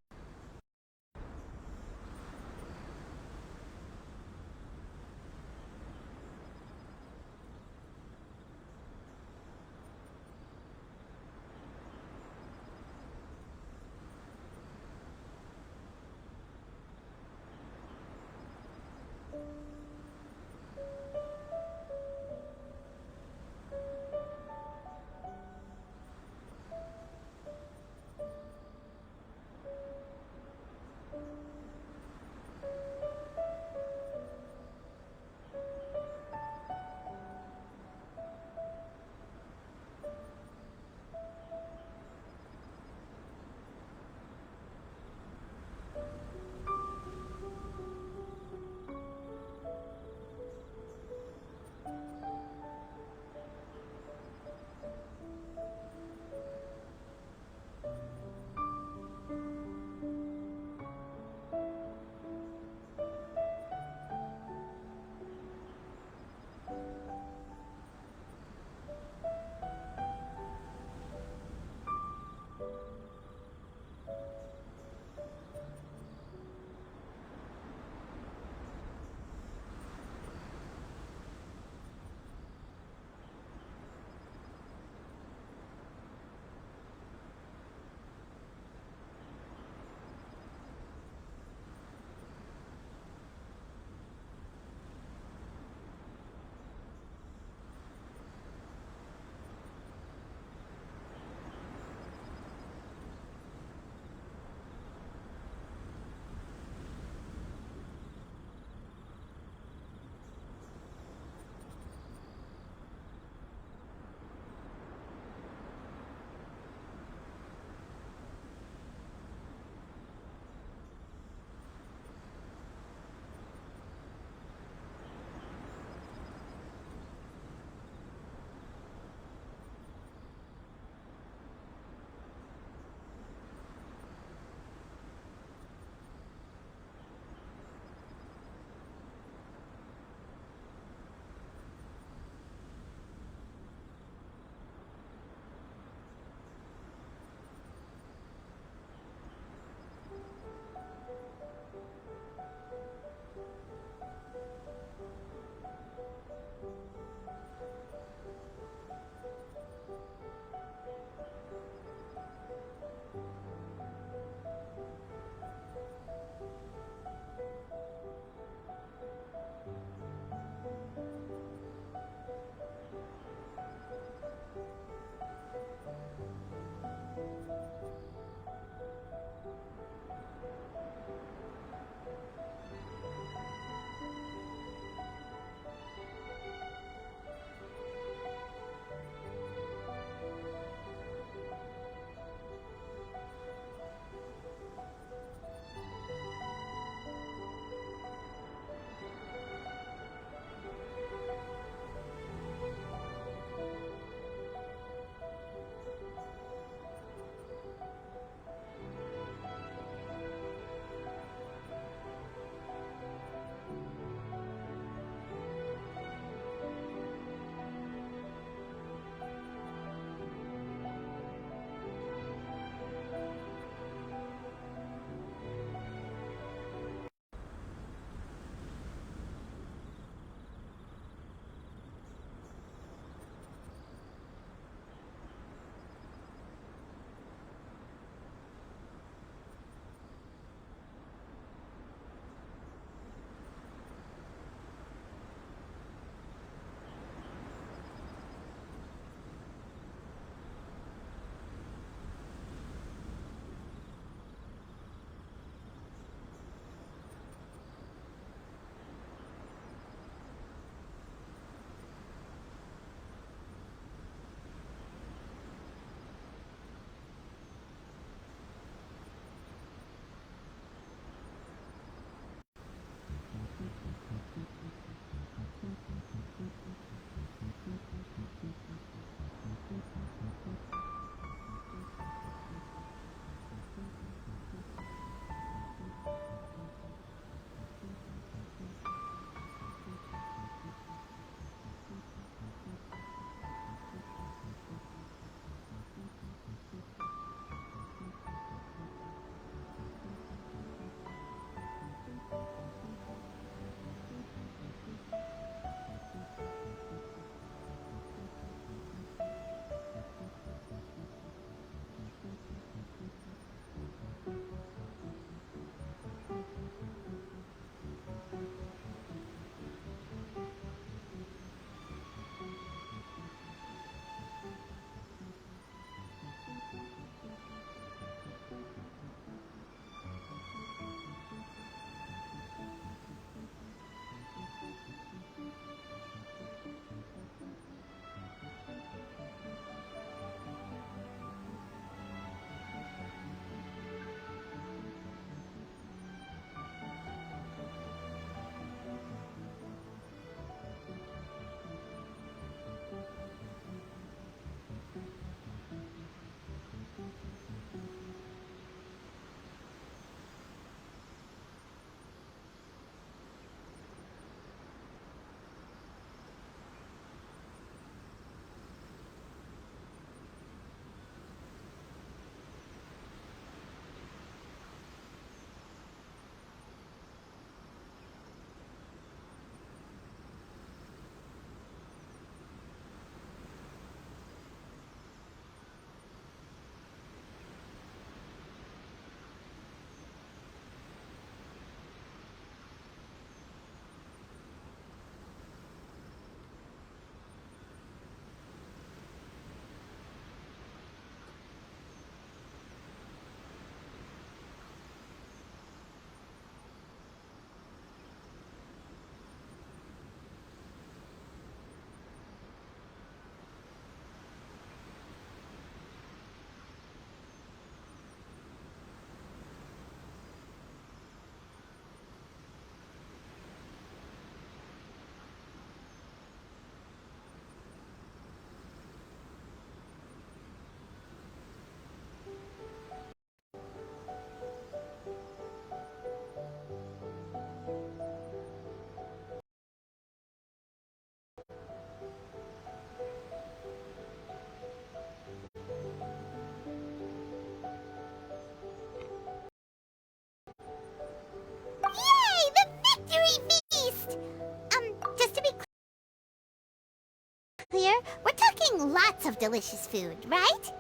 clear, we're talking lots of delicious food, right?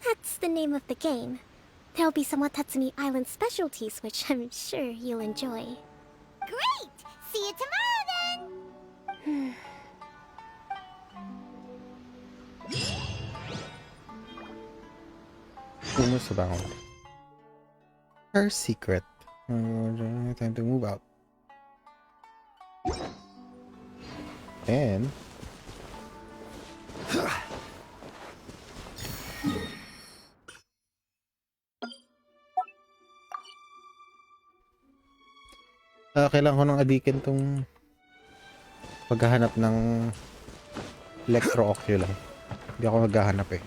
That's the name of the game. There'll be some Watatsumi Island specialties, which I'm sure you'll enjoy. Great! See you tomorrow then! Rumors abound. Her secret. Time to move out. And kailangan ko nang adikin tong paghahanap ng electro-ocular. Hindi ako maghahanap eh.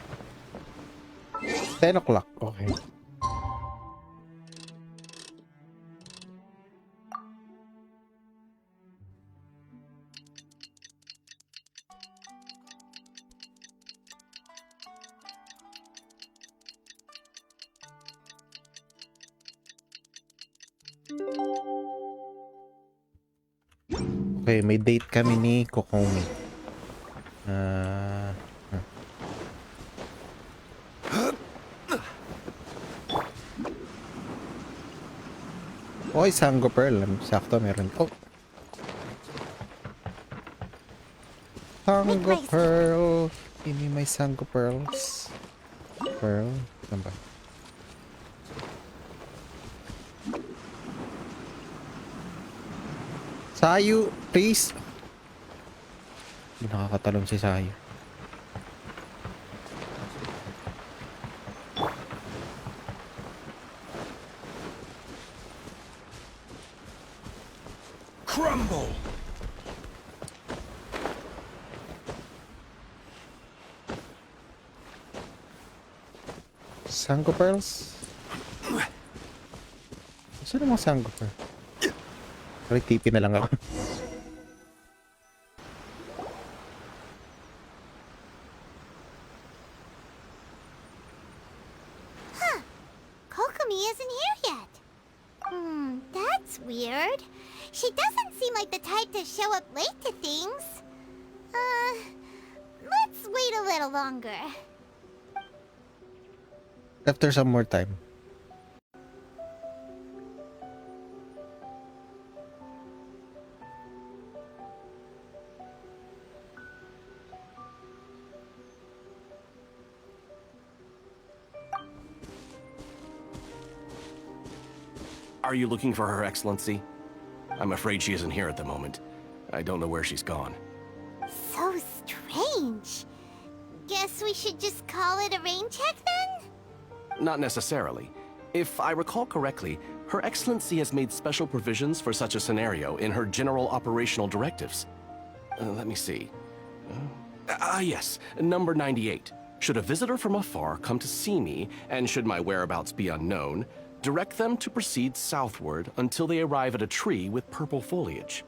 10 o'clock. Okay. Okay, may date kami ni Kokomi. Oy, Sango Pearl. Sakto, meron. Oh. Sango Pearl. Ini may Sango Pearls. Pearl. Saan ba? Sayu, please. Hindi nakakatalon si Sayu. Crumble! Sango Pearls? Saan ang mga Sango Pearl? Sorry, tipi na lang ako. Huh. Kokomi isn't here yet. That's weird. She doesn't seem like the type to show up late to things. Let's wait a little longer. After some more time. Are you looking for Her Excellency? I'm afraid she isn't here at the moment. I don't know where she's gone. So strange. Guess we should just call it a rain check then? Not necessarily. If I recall correctly, Her Excellency has made special provisions for such a scenario in her general operational directives. Let me see. Yes, number 98. Should a visitor from afar come to see me, and should my whereabouts be unknown, direct them to proceed southward until they arrive at a tree with purple foliage.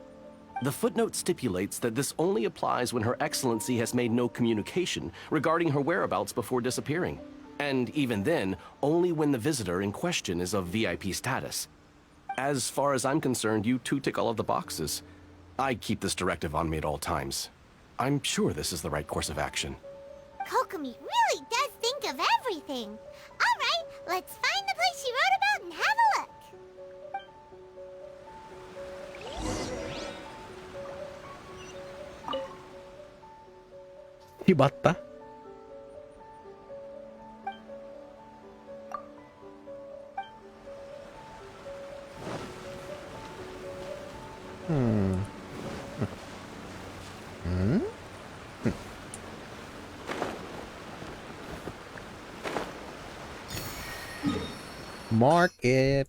The footnote stipulates that this only applies when Her Excellency has made no communication regarding her whereabouts before disappearing. And even then, only when the visitor in question is of VIP status. As far as I'm concerned, you two tick all of the boxes. I keep this directive on me at all times. I'm sure this is the right course of action. Kokomi really does think of everything. All right, let's find the place she wrote about and have a look. Hibata? Market.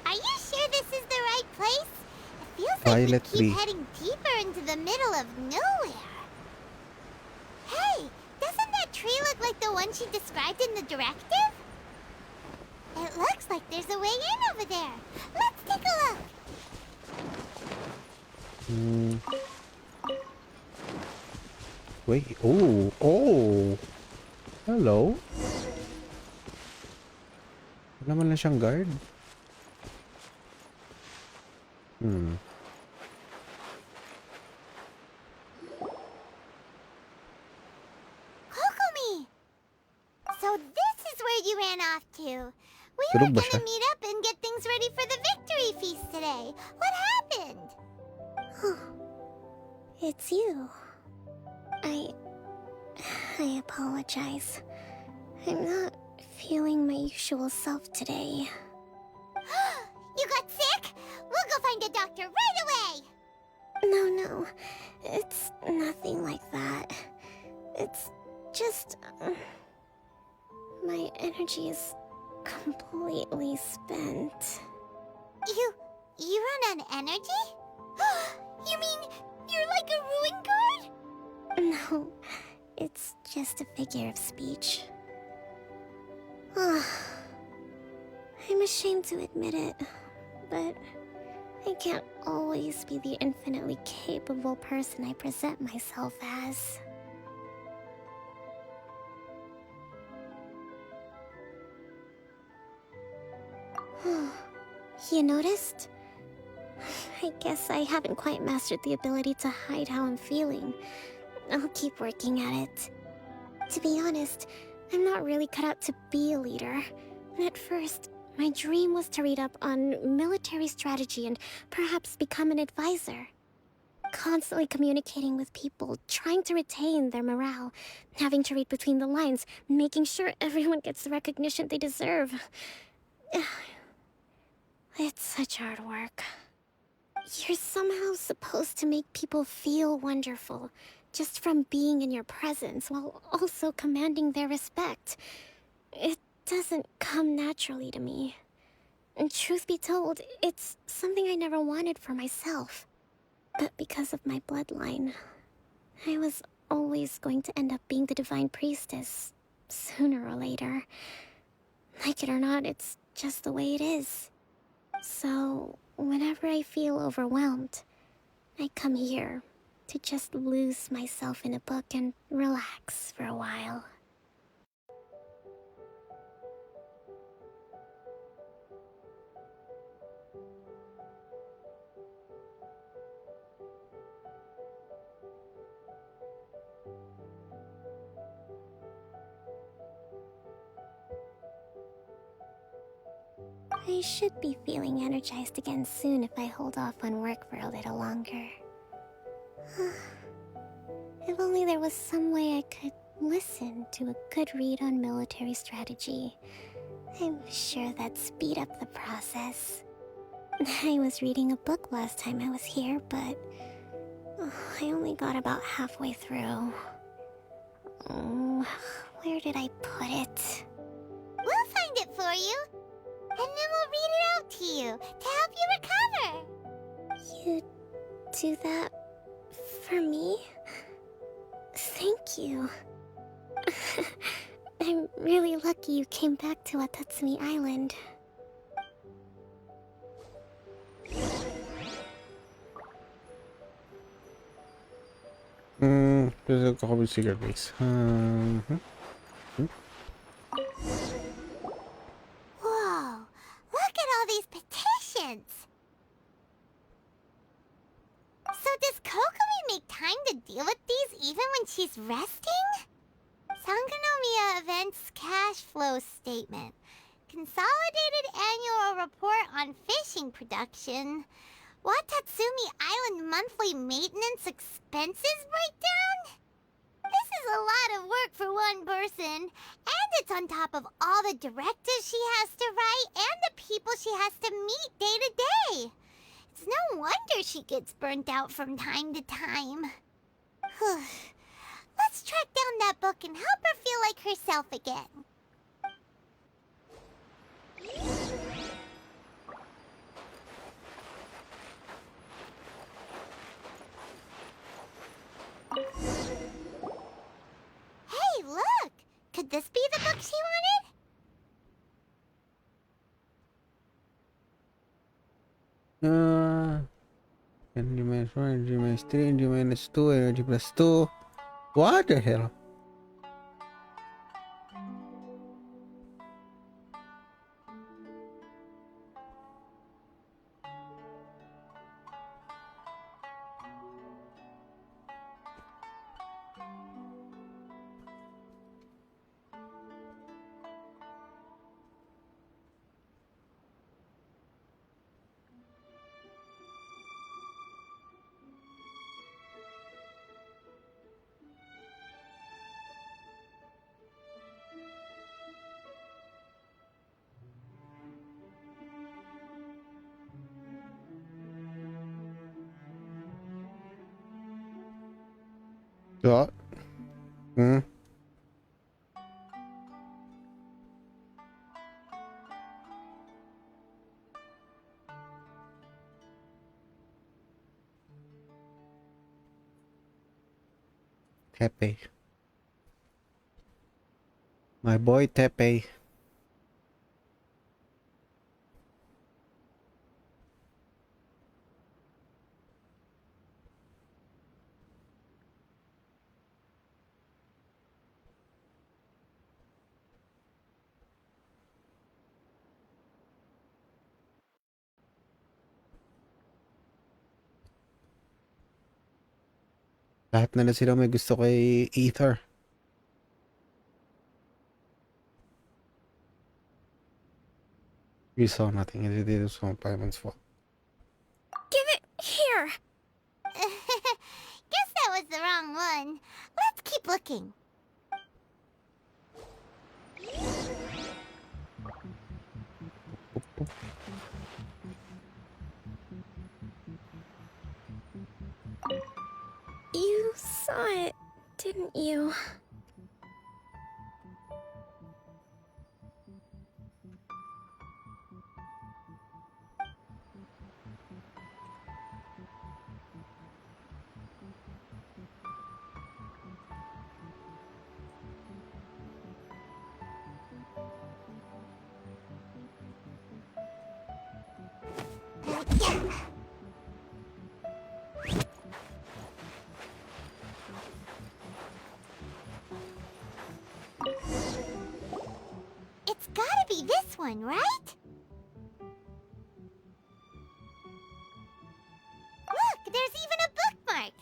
Are you sure this is the right place? It feels Violet like we keep tree. heading deeper into the middle of nowhere. Hey, doesn't that tree look like the one she described in the directive? It looks like there's a way in over there. Let's take a look. Wait. Oh. Oh. Hello. Wala naman lang siyang guard. Kokomi! So this is where you ran off to. We were Tulog ba siya? gonna meet up and get things ready for the victory feast today. What happened? It's you. I apologize. I'm not feeling my usual self today. You got sick? We'll go find a doctor right away! No. It's nothing like that. It's just... my energy is completely spent. You run on energy? You mean you're like a ruin guard? No, it's just a figure of speech. I'm ashamed to admit it, but I can't always be the infinitely capable person I present myself as. You noticed? I guess I haven't quite mastered the ability to hide how I'm feeling. I'll keep working at it. To be honest, I'm not really cut out to be a leader. At first, my dream was to read up on military strategy and perhaps become an advisor. Constantly communicating with people, trying to retain their morale, having to read between the lines, making sure everyone gets the recognition they deserve. It's such hard work. You're somehow supposed to make people feel wonderful, just from being in your presence, while also commanding their respect. It doesn't come naturally to me. And truth be told, it's something I never wanted for myself. But because of my bloodline, I was always going to end up being the Divine Priestess, sooner or later. Like it or not, it's just the way it is. So, whenever I feel overwhelmed, I come here to just lose myself in a book and relax for a while. I should be feeling energized again soon if I hold off on work for a little longer. If only there was some way I could listen to a good read on military strategy. I'm sure that'd speed up the process. I was reading a book last time I was here, but I only got about halfway through. Where did I put it? We'll find it for you. And then we'll read it out to you to help you recover. You do that for me? Thank you. I'm really lucky you came back to Watatsumi Island. There's a couple of secret base. Whoa, look at all these petitions. So does Kokomi make time to deal with these even when she's resting? Sangonomiya Events Cash Flow Statement. Consolidated Annual Report on Fishing Production. Watatsumi Island monthly maintenance expenses breakdown? This is a lot of work for one person, and it's on top of all the directives she has to write and the people she has to meet day to day. It's no wonder she gets burnt out from time to time. Let's track down that book and help her feel like herself again. Hey, look! Could this be the book she wanted? Energy minus 1, energy minus 3, energy minus 2, energy plus 2. What the hell? What? Tepe. My boy Tepe. Lahat na sila may gusto kay Ether. We saw nothing. It is from Paimon's fault. Give it here. Guess that was the wrong one. Let's keep looking. You saw it, didn't you? It's gotta be this one, right? Look, there's even a bookmark.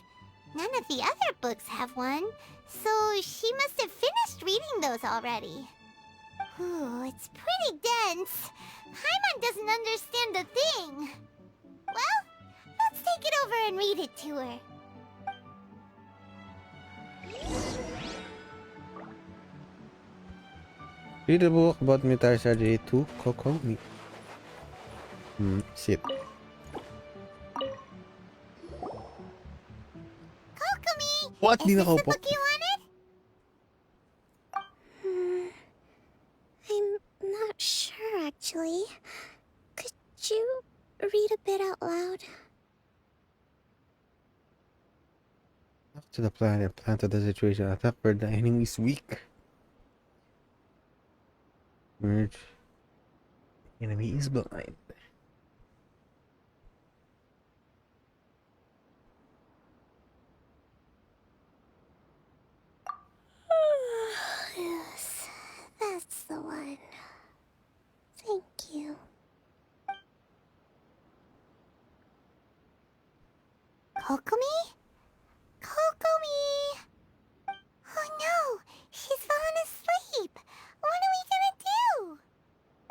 None of the other books have one, so she must have finished reading those already. Ooh, it's pretty dense. Paimon doesn't understand a thing. Well, let's take it over and read it to her. Read a book about Metal Strategy 2, Kokomi. Shit. Kokomi! What? Is this the book you wanted? I'm not sure, actually. Could you read a bit out loud? To the planet, plan to the situation, attack where the enemy is weak. Merge. Enemy is blind. Yes, that's the one. Thank you. Kokomi? Kokomi! Oh no! She's fallen asleep! What are we gonna do?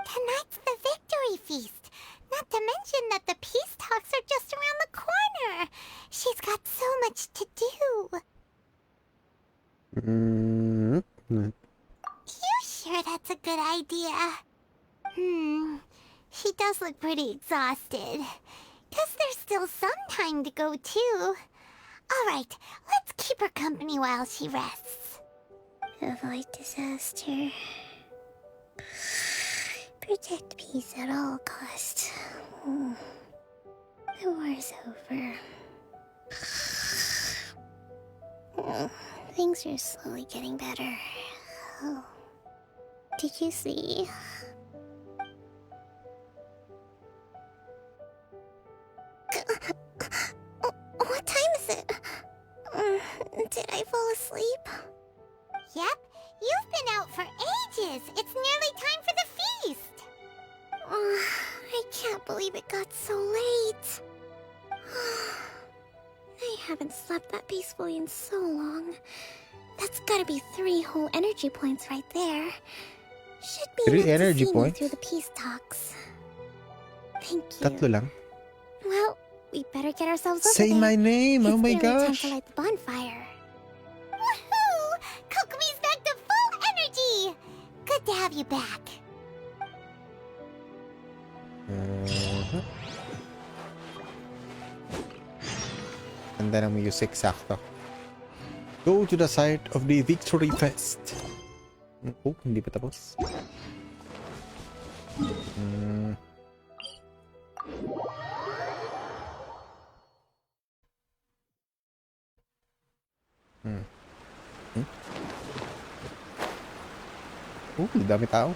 Tonight's the victory feast! None Not to mention that the peace talks are just around the corner. She's got so much to do. You sure that's a good idea? She does look pretty exhausted. Guess there's still some time to go, too. Alright, let's keep her company while she rests. Avoid disaster. Protect peace at all costs. The war's over. Things are slowly getting better. Oh. Did you see? What time is it? Did I fall asleep? Yep, you've been out for ages. It's nearly time for the feast. I can't believe it got so late. I haven't slept that peacefully in so long. That's gotta be 3 whole energy points right there. Should be 3 enough energy to see me points? through the peace talks. Thank you. Tatlo lang. Well, we better get ourselves over Say there. my name, oh It's my nearly time gosh. to light the bonfire. Woohoo! Kokomi's back to full energy! Good to have you back. Ganda ng music, sakto. Go to the site of the Victory Fest. Oh, hindi pa tapos. Dami tao.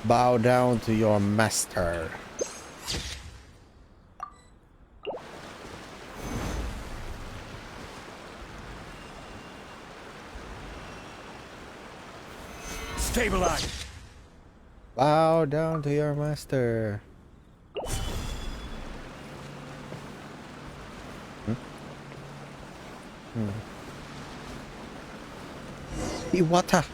Bow down to your master. Stabilize. Bow down to your master. Iwata.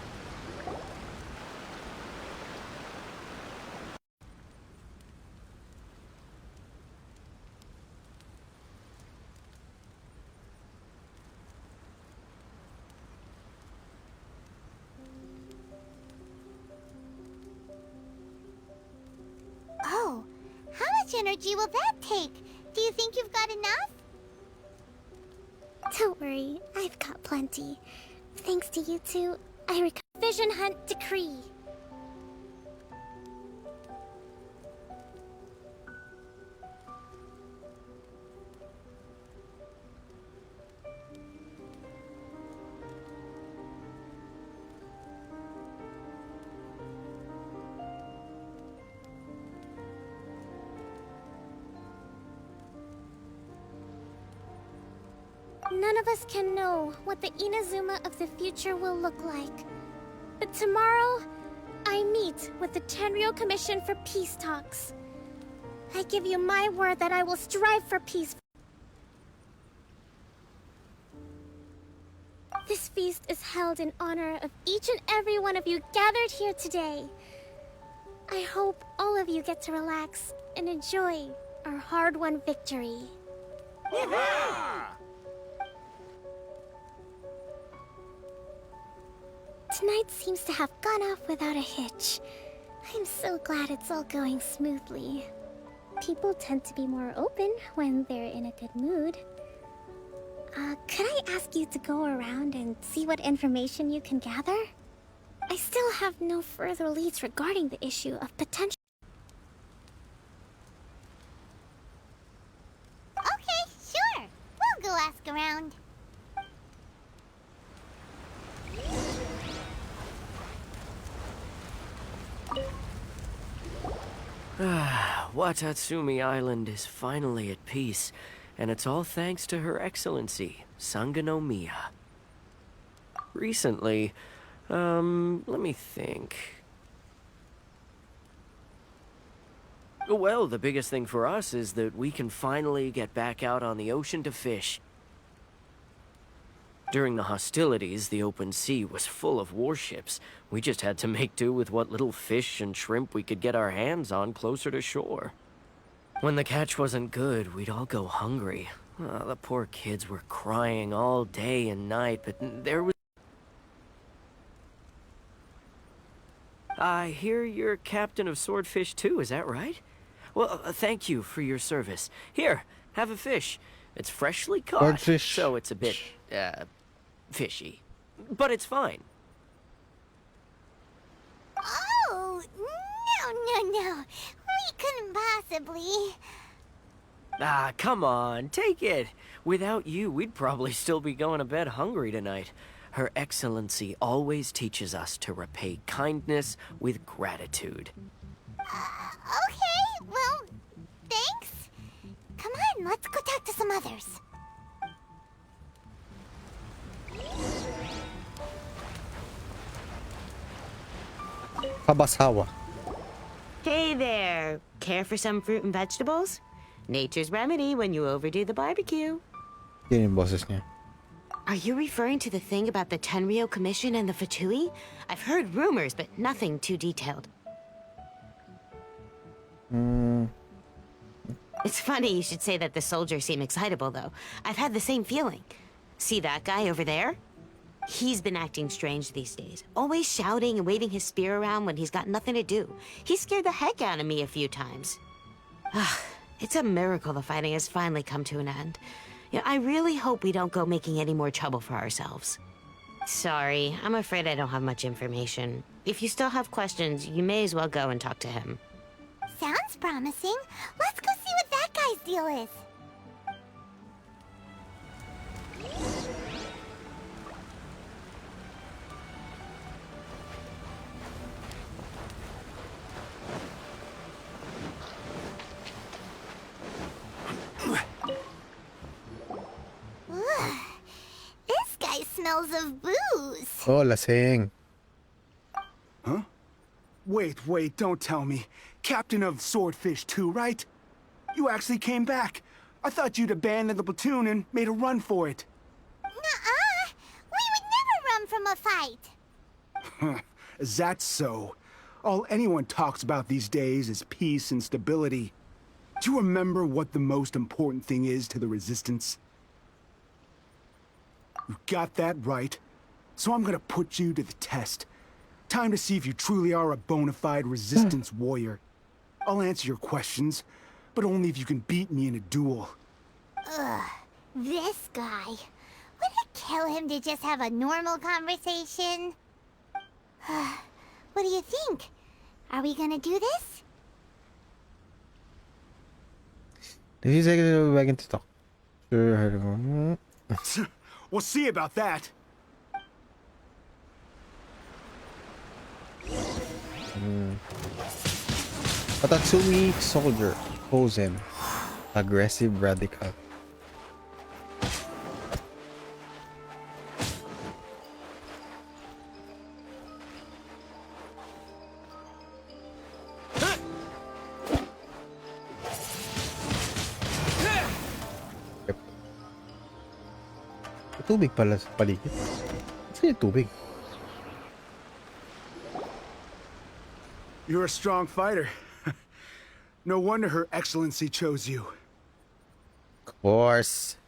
Oh, how much energy will that take? Do you think you've got enough? Don't worry, I've got plenty. Thanks to you two, I Vision Hunt Decree. None of us can know what the Inazuma of the future will look like. But tomorrow, I meet with the Tenryou Commission for peace talks. I give you my word that I will strive for peace. This feast is held in honor of each and every one of you gathered here today. I hope all of you get to relax and enjoy our hard-won victory. Tonight seems to have gone off without a hitch. I'm so glad it's all going smoothly. People tend to be more open when they're in a good mood. Could I ask you to go around and see what information you can gather? I still have no further leads regarding the issue of potential... Okay, sure. We'll go ask around. Watatsumi Island is finally at peace, and it's all thanks to Her Excellency, Sangonomiya. Recently, let me think. Well, the biggest thing for us is that we can finally get back out on the ocean to fish. During the hostilities, the open sea was full of warships. We just had to make do with what little fish and shrimp we could get our hands on closer to shore. When the catch wasn't good, we'd all go hungry. The poor kids were crying all day and night, but there was... I hear you're captain of Swordfish too, is that right? Well, thank you for your service. Here, have a fish. It's freshly caught, Swordfish. so it's a bit, fishy. But it's fine. Oh, no. We couldn't possibly. Ah, come on, take it. Without you, we'd probably still be going to bed hungry tonight. Her Excellency always teaches us to repay kindness with gratitude. Okay, well, thanks. Come on, let's go talk to some others. Kabasawa. Hey there! Care for some fruit and vegetables? Nature's remedy when you overdo the barbecue. Yun yung boses niya. Are you referring to the thing about the Tenryo Commission and the Fatui? I've heard rumors, but nothing too detailed. It's funny you should say that the soldiers seem excitable, though. I've had the same feeling. See that guy over there? He's been acting strange these days. Always shouting and waving his spear around when he's got nothing to do. He scared the heck out of me a few times. It's a miracle the fighting has finally come to an end. Yeah, I really hope we don't go making any more trouble for ourselves. Sorry, I'm afraid I don't have much information. If you still have questions, you may as well go and talk to him. Sounds promising. Let's go see what that guy's deal is. Ugh. This guy smells of booze. Oh, lasing. Huh? Wait, don't tell me. Captain of Swordfish 2, right? You actually came back. I thought you'd abandoned the platoon and made a run for it. Nuh-uh. We would never run from a fight. Is that so? All anyone talks about these days is peace and stability. Do you remember what the most important thing is to the Resistance? You got that right. So I'm gonna put you to the test. Time to see if you truly are a bona fide Resistance warrior. I'll answer your questions, but only if you can beat me in a duel. Ugh, this guy. Would it kill him to just have a normal conversation? What do you think? Are we gonna do this? Did he say to go back into talk? Sure. We'll see about that. Tatsumi soldier. Pose him. Aggressive radical. Yep. Tubig pala sa paligid. Saan yung tubig? You're a strong fighter. No wonder Her Excellency chose you. Of course.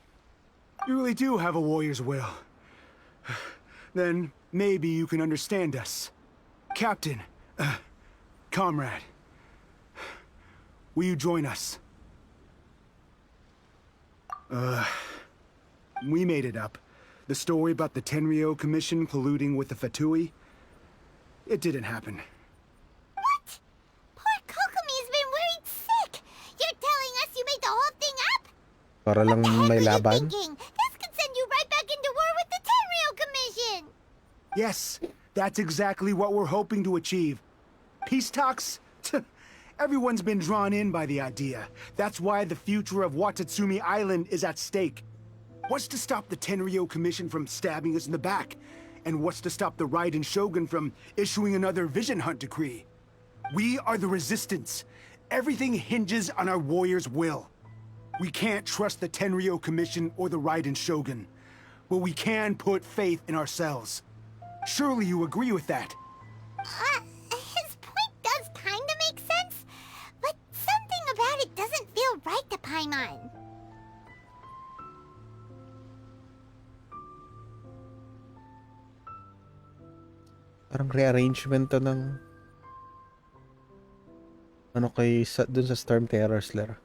You really do have a warrior's will. Then maybe you can understand us. Captain, comrade, will you join us? We made it up. The story about the Tenryo Commission colluding with the Fatui, it didn't happen. What? Poor Kokomi's been worried sick. You're telling us you made the whole thing up? Para lang may laban. Thinking? This could send you right back into war with the Tenryo Commission. Yes, that's exactly what we're hoping to achieve. Peace talks? Everyone's been drawn in by the idea. That's why the future of Watatsumi Island is at stake. What's to stop the Tenryo Commission from stabbing us in the back? And what's to stop the Raiden Shogun from issuing another Vision Hunt decree? We are the Resistance. Everything hinges on our warrior's will. We can't trust the Tenryo Commission or the Raiden Shogun. but we can put faith in ourselves. Surely you agree with that? His point does kinda make sense, but something about it doesn't feel right to Paimon. Parang rearrangement to ng ano kay dun sa Storm Terror Slayer.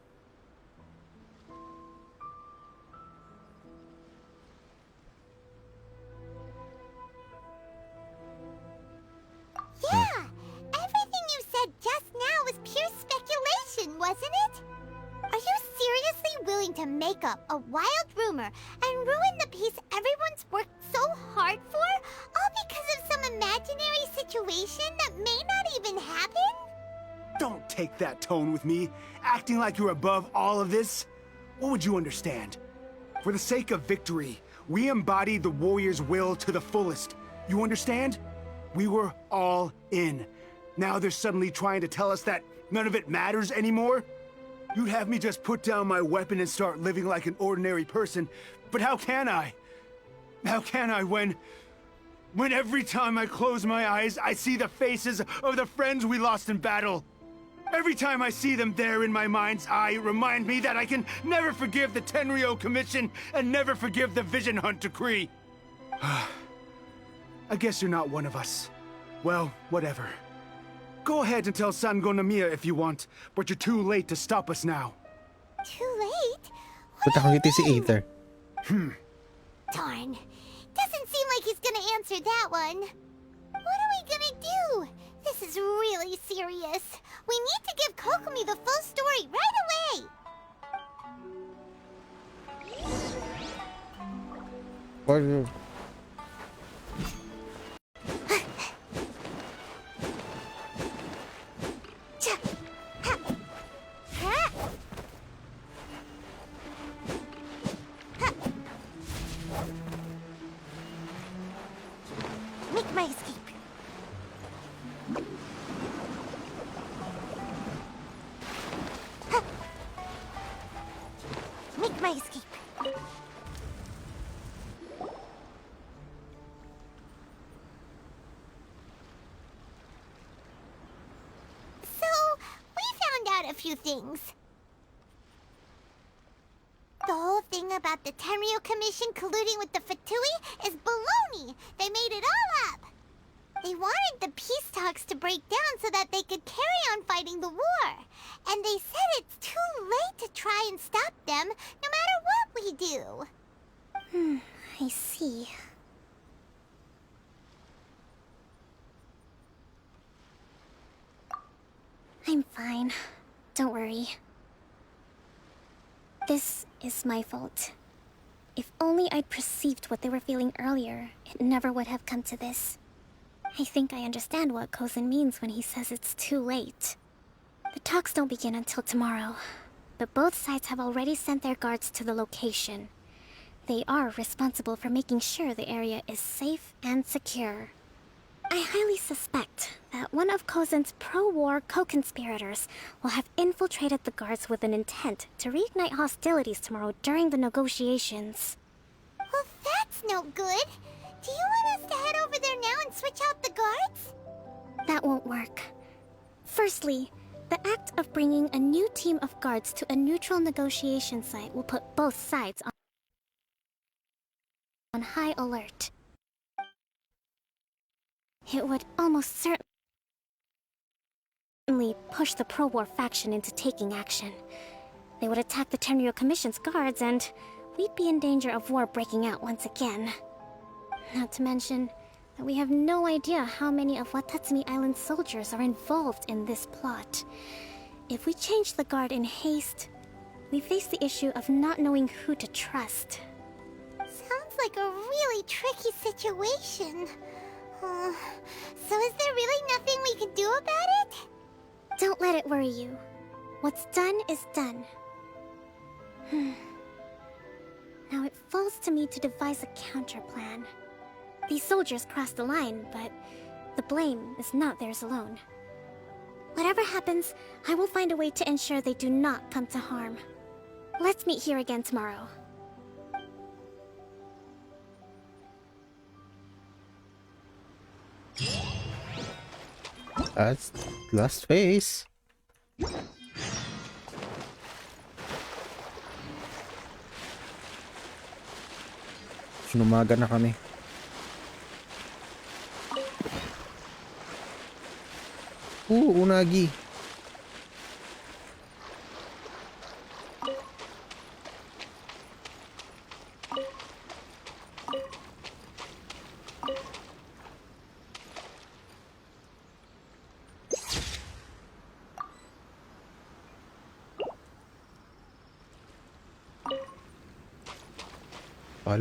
Yeah! Everything you said just now was pure speculation, wasn't it? Are you seriously willing to make up a wild rumor and ruin the peace everyone's worked so hard for, all because of some imaginary situation that may not even happen? Don't take that tone with me, acting like you're above all of this. What would you understand? For the sake of victory, we embodied the warrior's will to the fullest. You understand? We were all in. Now they're suddenly trying to tell us that none of it matters anymore? You'd have me just put down my weapon and start living like an ordinary person, but how can I? How can I when every time I close my eyes, I see the faces of the friends we lost in battle? Every time I see them there in my mind's eye, it reminds me that I can never forgive the Tenryo Commission and never forgive the Vision Hunt Decree. I guess you're not one of us. Well, whatever. Go ahead and tell Sango Namiya if you want, but you're too late to stop us now. Too late? Nakangiti si Aether. Darn. Doesn't seem like he's gonna answer that one. What are we gonna do? This is really serious. We need to give Kokomi the full story right away! Or Make my escape. Make my escape. So, we found out a few things. The whole thing about the Tenryo Commission colluding with the Fatui is baloney. They made it all up. They wanted the peace talks to break down so that they could carry on fighting the war. And they said it's too late to try and stop them, no matter what we do. I see. I'm fine. Don't worry. This is my fault. If only I'd perceived what they were feeling earlier, it never would have come to this. I think I understand what Kozin means when he says it's too late. The talks don't begin until tomorrow, but both sides have already sent their guards to the location. They are responsible for making sure the area is safe and secure. I highly suspect that one of Kozin's pro-war co-conspirators will have infiltrated the guards with an intent to reignite hostilities tomorrow during the negotiations. Well, that's no good. Do you want us to head over there now and switch out the guards? That won't work. Firstly, the act of bringing a new team of guards to a neutral negotiation site will put both sides on high alert. It would almost certainly push the pro-war faction into taking action. They would attack the Tenryo Commission's guards, and we'd be in danger of war breaking out once again. Not to mention that we have no idea how many of Watatsumi Island's soldiers are involved in this plot. If we change the guard in haste, we face the issue of not knowing who to trust. Sounds like a really tricky situation. So is there really nothing we can do about it? Don't let it worry you. What's done is done. Now it falls to me to devise a counter-plan. These soldiers crossed the line, but the blame is not theirs alone. Whatever happens, I will find a way to ensure they do not come to harm. Let's meet here again tomorrow. Last phase. Sinumaga na kami. Unagi.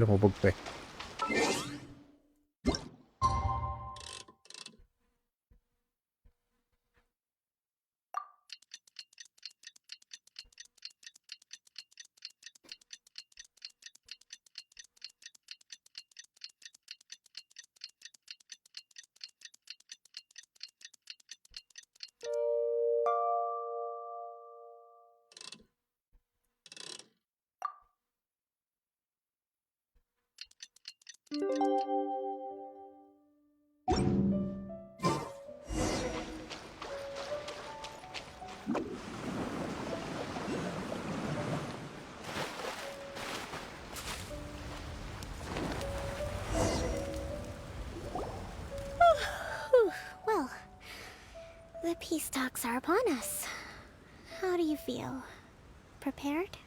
Lumubog pa eh. Well, the peace talks are upon us. How do you feel? Prepared?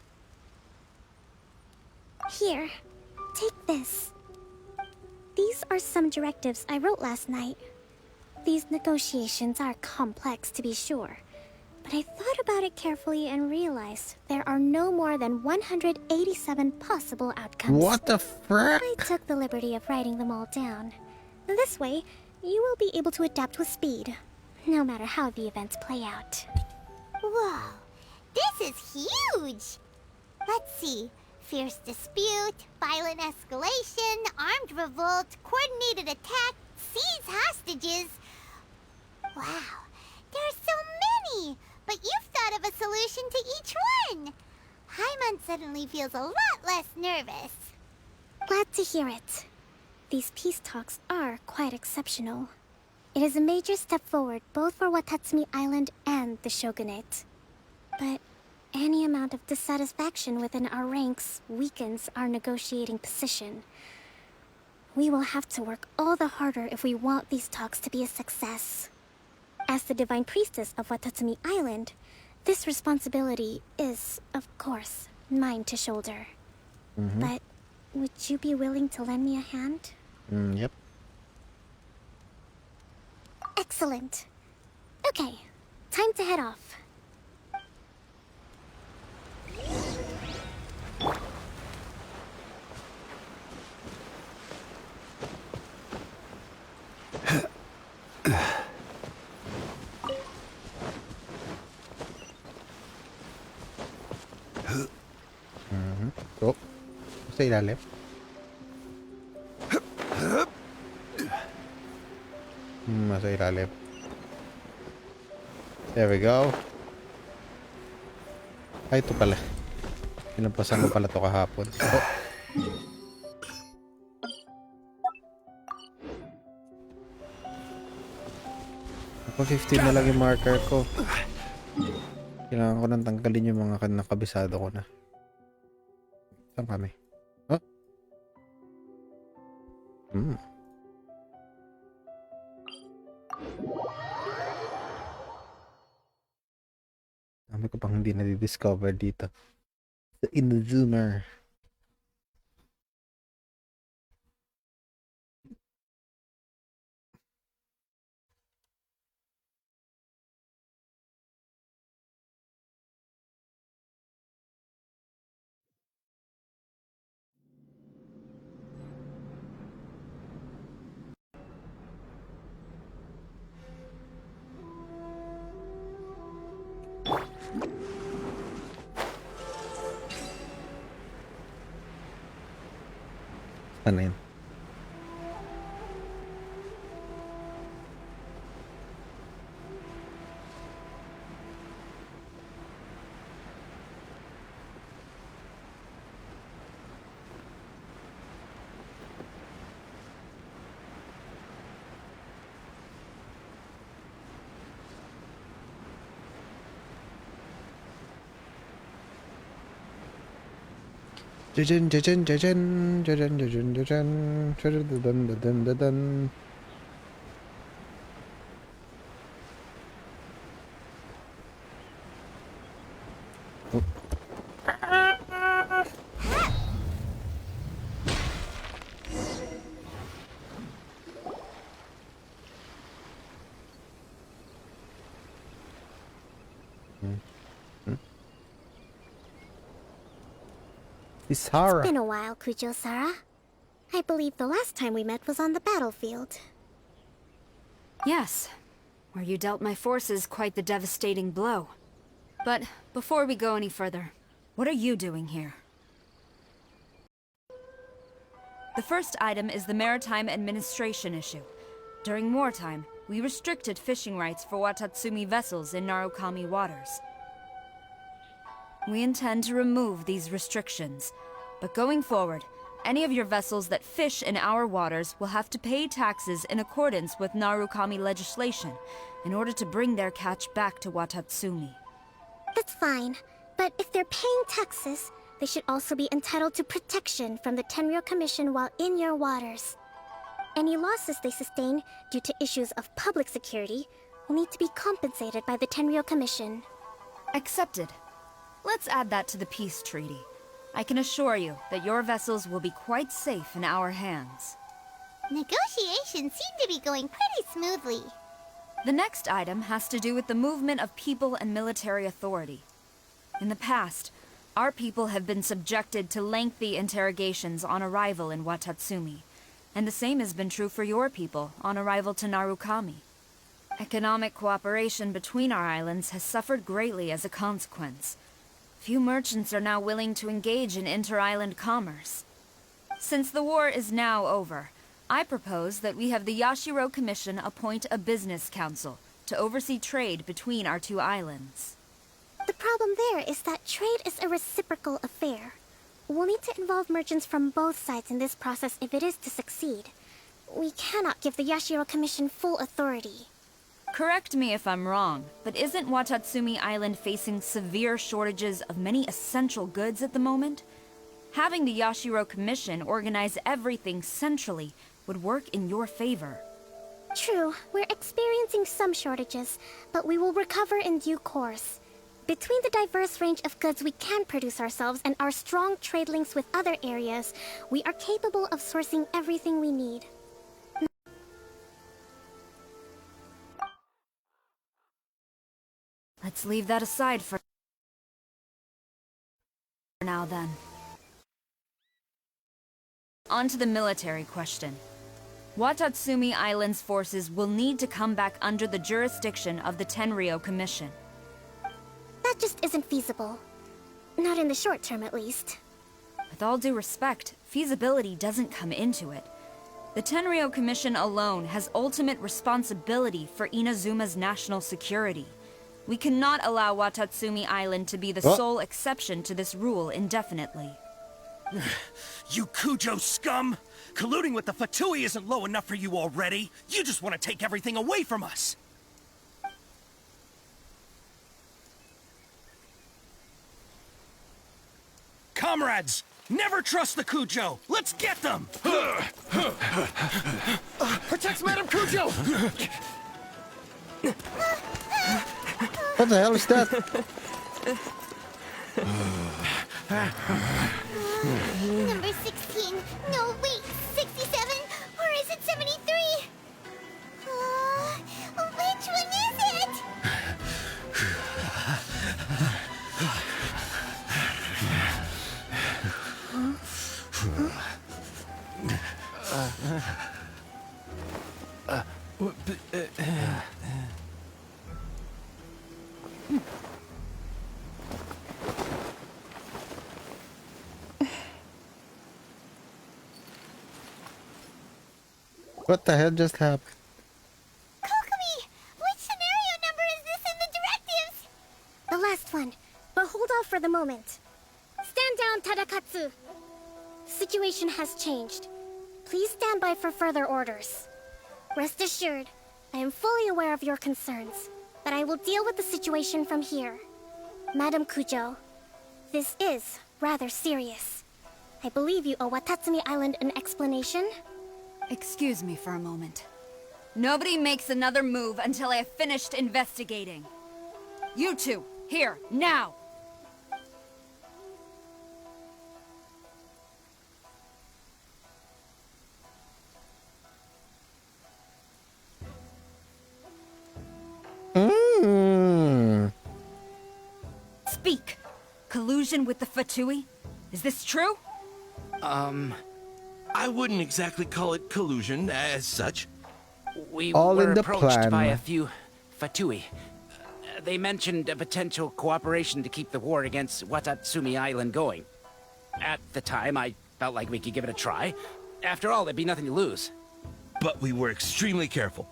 Here, take this. These are some directives I wrote last night. These negotiations are complex, to be sure, but I thought about it carefully and realized there are no more than 187 possible outcomes. What the frick? I took the liberty of writing them all down. This way, you will be able to adapt with speed, no matter how the events play out. Whoa, this is huge! Let's see. Fierce dispute, violent escalation, armed revolt, coordinated attack, seize hostages. Wow, there are so many! But you've thought of a solution to each one! Hyman suddenly feels a lot less nervous. Glad to hear it. These peace talks are quite exceptional. It is a major step forward both for Watatsumi Island and the Shogunate. But any amount of dissatisfaction within our ranks weakens our negotiating position. We will have to work all the harder if we want these talks to be a success. As the Divine Priestess of Watatsumi Island, this responsibility is, of course, mine to shoulder. But would you be willing to lend me a hand? Yep. Excellent. Okay, time to head off. Oh, sa ilalim. Nasa ilalim. There we go. Ay, ito pala. Pinampasan ko pala ito kahapon. Oh. Ako 15 na lang yung marker ko. Kailangan ko nang tanggalin yung mga nakabisado ko na. Saan kami? Oh? Dami ko pang hindi na-discover dito. The Inzoomer. Ano yun? Jajan, jajan, jajan, jajan, jajan, jajan, jajan, jajan, jajan. It's been a while, Kujo-Sara. I believe the last time we met was on the battlefield. Yes, where you dealt my forces quite the devastating blow. But before we go any further, what are you doing here? The first item is the Maritime Administration issue. During wartime, we restricted fishing rights for Watatsumi vessels in Narukami waters. We intend to remove these restrictions, but going forward, any of your vessels that fish in our waters will have to pay taxes in accordance with Narukami legislation in order to bring their catch back to Watatsumi. That's fine, but if they're paying taxes, they should also be entitled to protection from the Tenryo Commission while in your waters. Any losses they sustain due to issues of public security will need to be compensated by the Tenryo Commission. Accepted. Let's add that to the peace treaty. I can assure you that your vessels will be quite safe in our hands. Negotiations seem to be going pretty smoothly. The next item has to do with the movement of people and military authority. In the past, our people have been subjected to lengthy interrogations on arrival in Watatsumi, and the same has been true for your people on arrival to Narukami. Economic cooperation between our islands has suffered greatly as a consequence. Few merchants are now willing to engage in inter-island commerce. Since the war is now over, I propose that we have the Yashiro Commission appoint a business council to oversee trade between our two islands. The problem there is that trade is a reciprocal affair. We'll need to involve merchants from both sides in this process if it is to succeed. We cannot give the Yashiro Commission full authority. Correct me if I'm wrong, but isn't Watatsumi Island facing severe shortages of many essential goods at the moment? Having the Yashiro Commission organize everything centrally would work in your favor. True, we're experiencing some shortages, but we will recover in due course. Between the diverse range of goods we can produce ourselves and our strong trade links with other areas, we are capable of sourcing everything we need. Let's leave that aside for now then. On to the military question. Watatsumi Island's forces will need to come back under the jurisdiction of the Tenryo Commission. That just isn't feasible. Not in the short term, at least. With all due respect, feasibility doesn't come into it. The Tenryo Commission alone has ultimate responsibility for Inazuma's national security. We cannot allow Watatsumi Island to be the sole exception to this rule indefinitely. You Kujo scum! Colluding with the Fatui isn't low enough for you already. You just want to take everything away from us. Comrades, never trust the Kujo. Let's get them! Protect Madam Kujo! What the hell is that? Number 16. No, wait. 67? Or is it 73? Which one is it? What the hell just happened? Kokomi! Which scenario number is this in the directives? The last one, but hold off for the moment. Stand down, Tadakatsu. Situation has changed. Please stand by for further orders. Rest assured, I am fully aware of your concerns, but I will deal with the situation from here. Madam Kujo, this is rather serious. I believe you owe Watatsumi Island an explanation. Excuse me for a moment. Nobody makes another move until I have finished investigating. You two, here, now! Speak! Collusion with the Fatui? Is this true? I wouldn't exactly call it collusion as such. We All were in the approached plan. by a few Fatui. They mentioned a potential cooperation to keep the war against Watatsumi Island going. At the time, I felt like we could give it a try. After all, there'd be nothing to lose. But we were extremely careful.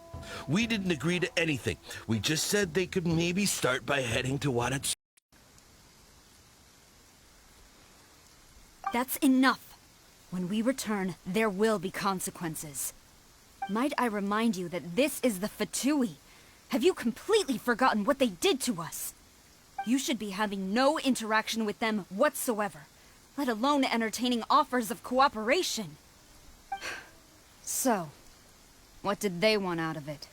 We didn't agree to anything. We just said they could maybe start by heading to Watatsumi. That's enough. When we return, there will be consequences. Might I remind you that this is the Fatui? Have you completely forgotten what they did to us? You should be having no interaction with them whatsoever, let alone entertaining offers of cooperation. So, what did they want out of it?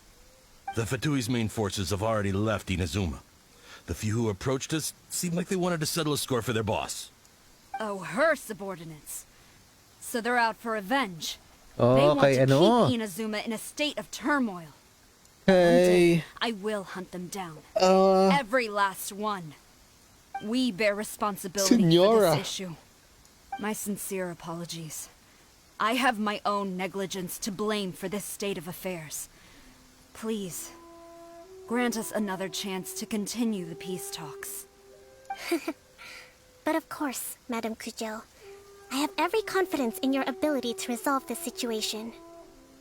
The Fatui's main forces have already left Inazuma. The few who approached us seemed like they wanted to settle a score for their boss. Oh, her subordinates. So they're out for revenge. Oh, They want kay to ano? keep Inazuma in a state of turmoil. Hey. I will hunt them down. Uh. Every last one. We bear responsibility for Senora. this issue. My sincere apologies. I have my own negligence to blame for this state of affairs. Please, grant us another chance to continue the peace talks. But of course, Madam Kujo. I have every confidence in your ability to resolve this situation.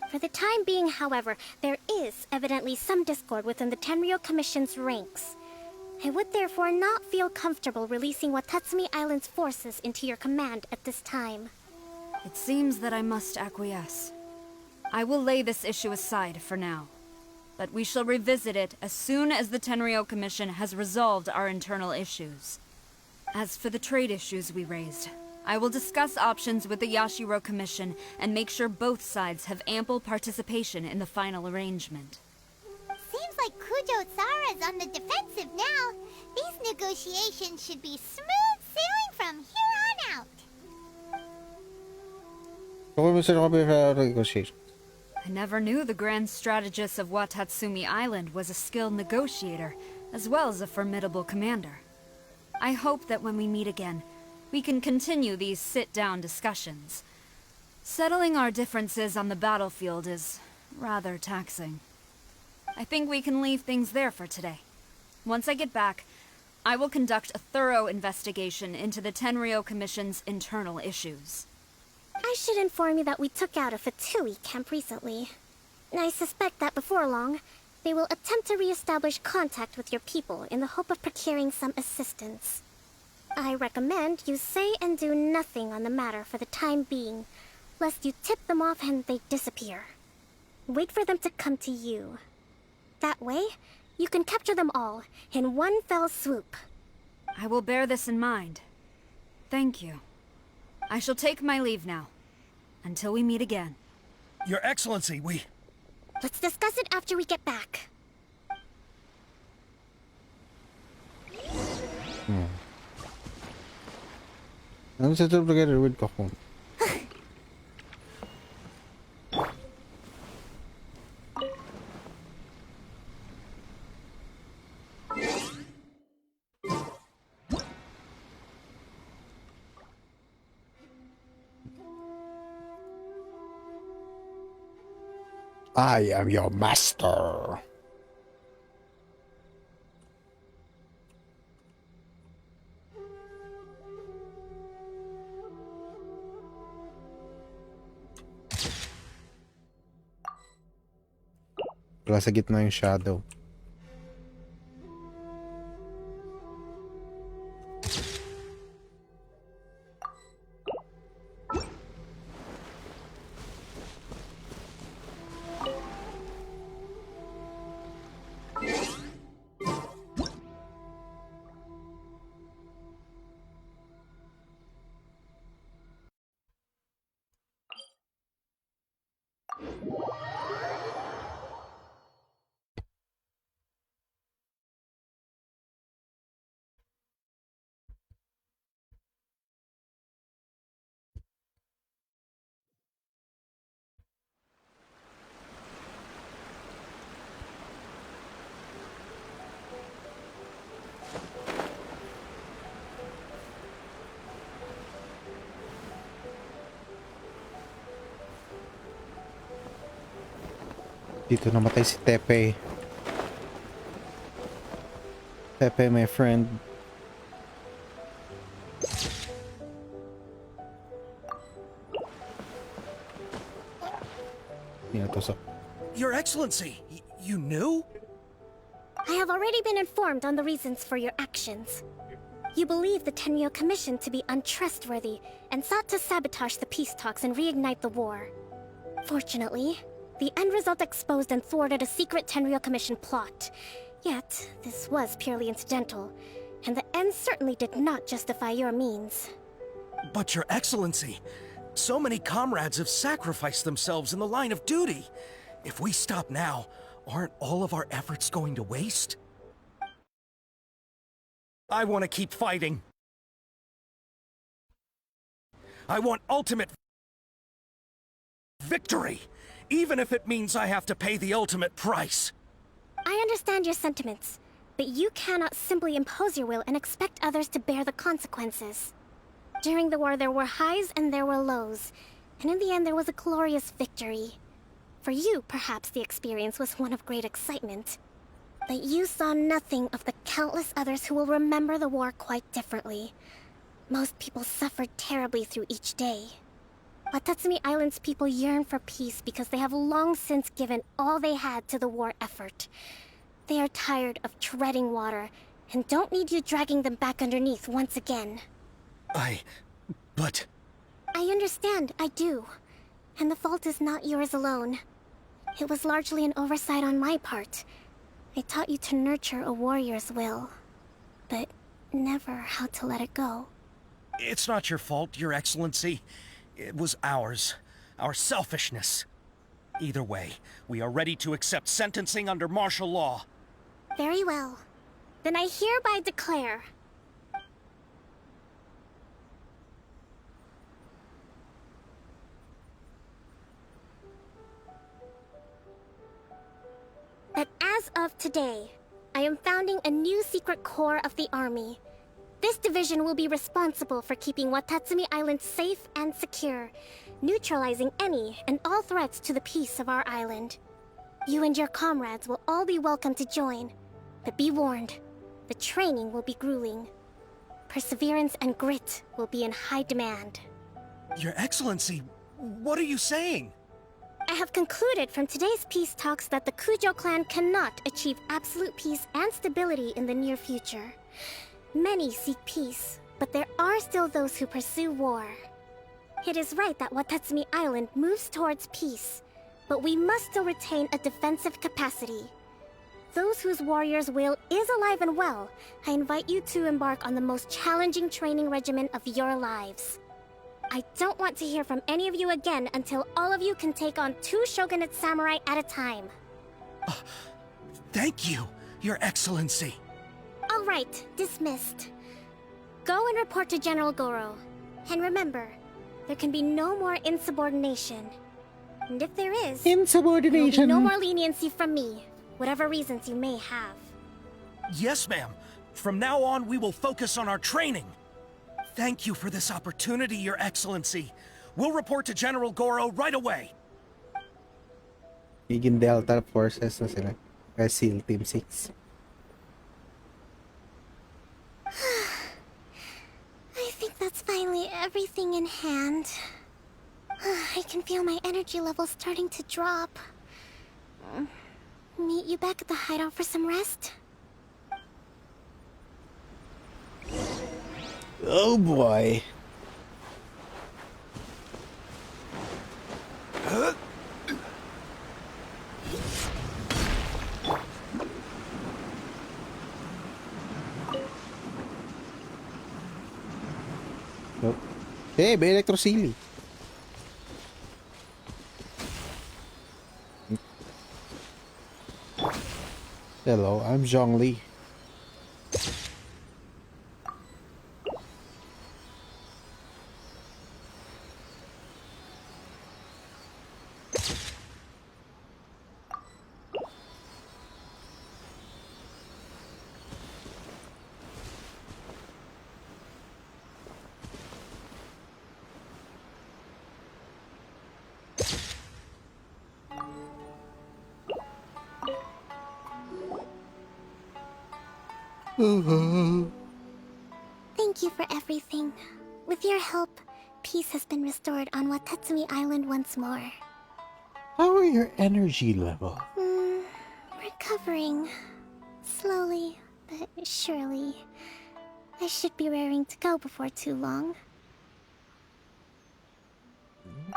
For the time being, however, there is evidently some discord within the Tenryou Commission's ranks. I would therefore not feel comfortable releasing Watatsumi Island's forces into your command at this time. It seems that I must acquiesce. I will lay this issue aside for now. But we shall revisit it as soon as the Tenryou Commission has resolved our internal issues. As for the trade issues we raised, I will discuss options with the Yashiro Commission and make sure both sides have ample participation in the final arrangement. Seems like Kujo-sara's on the defensive now. These negotiations should be smooth sailing from here on out. I never knew the grand strategist of Watatsumi Island was a skilled negotiator, as well as a formidable commander. I hope that when we meet again, we can continue these sit-down discussions. Settling our differences on the battlefield is rather taxing. I think we can leave things there for today. Once I get back, I will conduct a thorough investigation into the Tenryou Commission's internal issues. I should inform you that we took out a Fatui camp recently. I suspect that before long, they will attempt to re-establish contact with your people in the hope of procuring some assistance. I recommend you say and do nothing on the matter for the time being, lest you tip them off and they disappear. Wait for them to come to you. That way, you can capture them all in one fell swoop. I will bear this in mind. Thank you. I shall take my leave now. Until we meet again. Your Excellency, we... Let's discuss it after we get back. Ano sa ito together with Kokon? I am your master. Wala sa gitna yung shadow. Dito namatay si Tepe. Tepe, my friend. Your Excellency, you knew? I have already been informed on the reasons for your actions. You believe the Tenryo Commission to be untrustworthy and sought to sabotage the peace talks and reignite the war. Fortunately, the end result exposed and thwarted a secret Tenryo Commission plot. Yet, this was purely incidental, and the end certainly did not justify your means. But Your Excellency, so many comrades have sacrificed themselves in the line of duty. If we stop now, aren't all of our efforts going to waste? I want to keep fighting. I want ultimate victory, even if it means I have to pay the ultimate price. I understand your sentiments, but you cannot simply impose your will and expect others to bear the consequences. During the war, there were highs and there were lows, and in the end, there was a glorious victory. For you, perhaps the experience was one of great excitement. But you saw nothing of the countless others who will remember the war quite differently. Most people suffered terribly through each day. Watatsumi Island's people yearn for peace because they have long since given all they had to the war effort. They are tired of treading water, and don't need you dragging them back underneath once again. But... I understand, I do. And the fault is not yours alone. It was largely an oversight on my part. I taught you to nurture a warrior's will, but never how to let it go. It's not your fault, Your Excellency. It was ours. Our selfishness. Either way, we are ready to accept sentencing under martial law. Very well. Then I hereby declare... that as of today, I am founding a new secret corps of the army. This division will be responsible for keeping Watatsumi Island safe and secure, neutralizing any and all threats to the peace of our island. You and your comrades will all be welcome to join, but be warned, the training will be grueling. Perseverance and grit will be in high demand. Your Excellency, what are you saying? I have concluded from today's peace talks that the Kujo clan cannot achieve absolute peace and stability in the near future. Many seek peace, but there are still those who pursue war. It is right that Watatsumi Island moves towards peace, but we must still retain a defensive capacity. Those whose warrior's will is alive and well, I invite you to embark on the most challenging training regimen of your lives. I don't want to hear from any of you again until all of you can take on 2 shogunate samurai at a time. Thank you, Your Excellency. All right, dismissed. Go and report to General Goro. And remember, there can be no more insubordination. And if there is, insubordination, there will be no more leniency from me, whatever reasons you may have. Yes, ma'am. From now on, we will focus on our training. Thank you for this opportunity, Your Excellency. We'll report to General Goro right away. Giging Delta Forces na sila. Kaya SEAL Team 6. I think that's finally everything in hand. I can feel my energy levels starting to drop. Meet you back at the hideout for some rest? Oh boy. Nope. Hey, may electro seal. Hello, I'm Zhongli. Thank you for everything. With your help, peace has been restored on Watatsumi Island once more. How are your energy level? Recovering. Slowly, but surely. I should be raring to go before too long.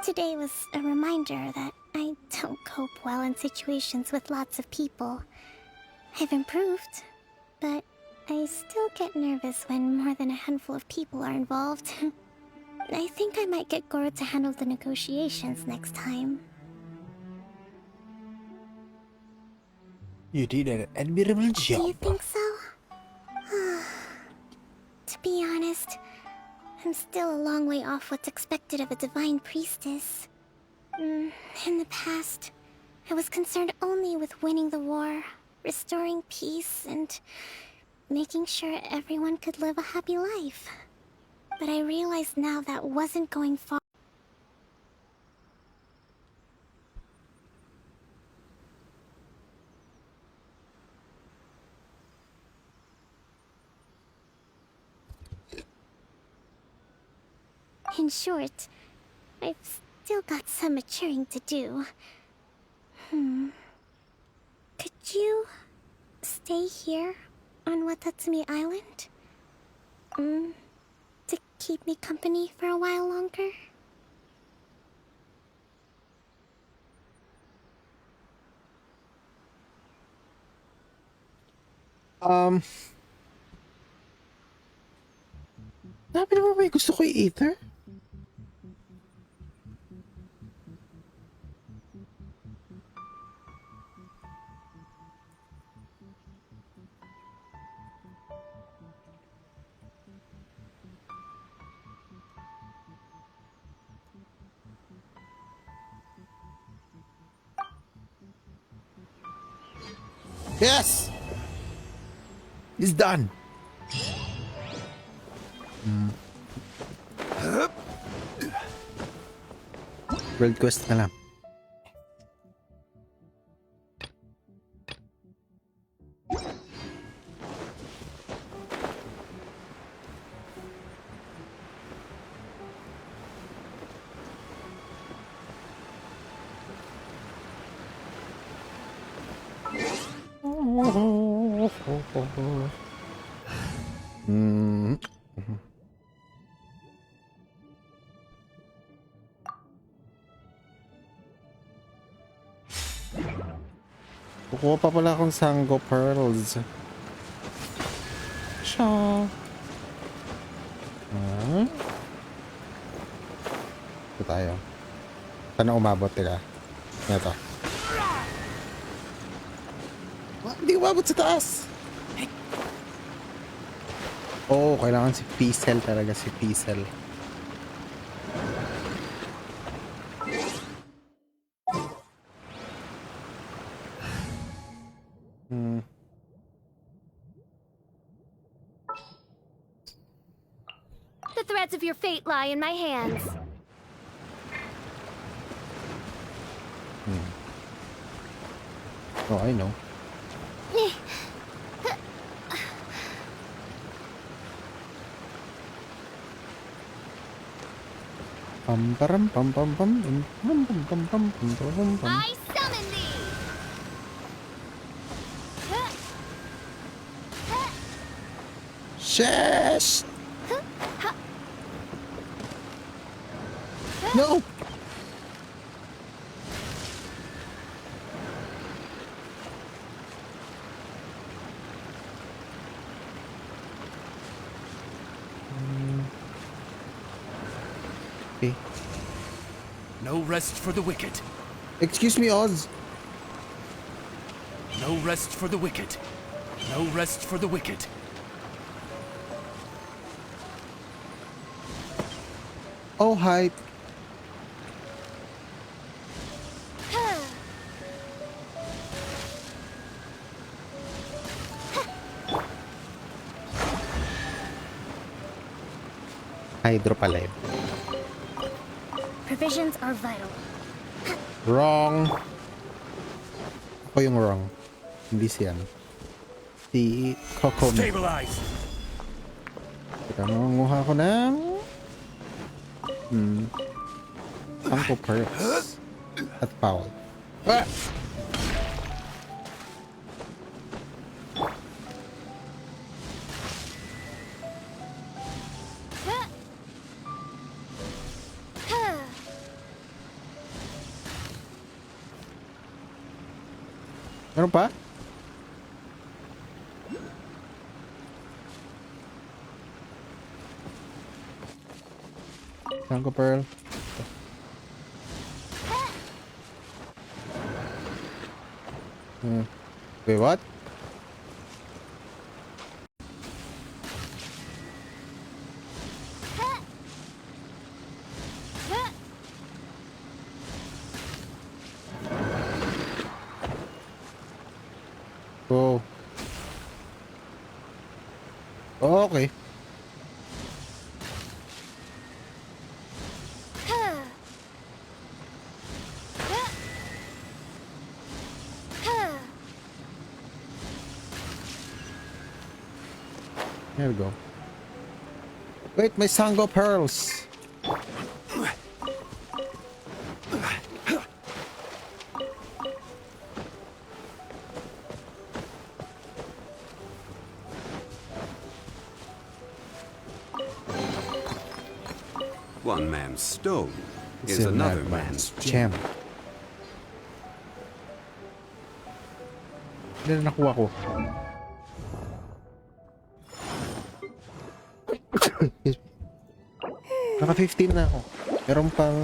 Today was a reminder that I don't cope well in situations with lots of people. I've improved, but I still get nervous when more than a handful of people are involved. I think I might get Goro to handle the negotiations next time. You did an admirable job. Do you think so? To be honest, I'm still a long way off what's expected of a divine priestess. In the past, I was concerned only with winning the war, restoring peace, and making sure everyone could live a happy life. But I realized now that wasn't going far. In short, I've still got some maturing to do. Could you stay here on Watatsumi Island? To keep me company for a while longer? Sabi naman may gusto ko i-eater? Yes! It's done. World quest na lang. Kukuha pa pala akong Sango Pearls. Siya. Ito tayo. Saan na umabot? Teka. Ito. Hindi umabot sa taas. Oo, kailangan si Piecel talaga. Si Piecel. The threads of your fate lie in my hands. Oh, I know. Pam param pam pam pam pam pam pam pam pam pam pam. I summon thee. Sheesh! No! Okay. No rest for the wicked. Excuse me, Oz. No rest for the wicked. No rest for the wicked. Oh, hi. Hydro pala yun. Provisions are vital. Wrong. Ako yung wrong. Hindi siya. Si Coco. Stabilize. Teka, mangunguha ko ng... Uncle Perks. At Paul. Ah! Meron pa? Uncle Pearl. Wait, what? Oh. Okay. There we go. Wait, my Sango Pearls. One man's stone It's is another man's gem. Ilan na nakuha ko? Naka 15 na ako. Meron pang...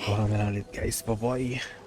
Parang na ulit guys, bye-bye.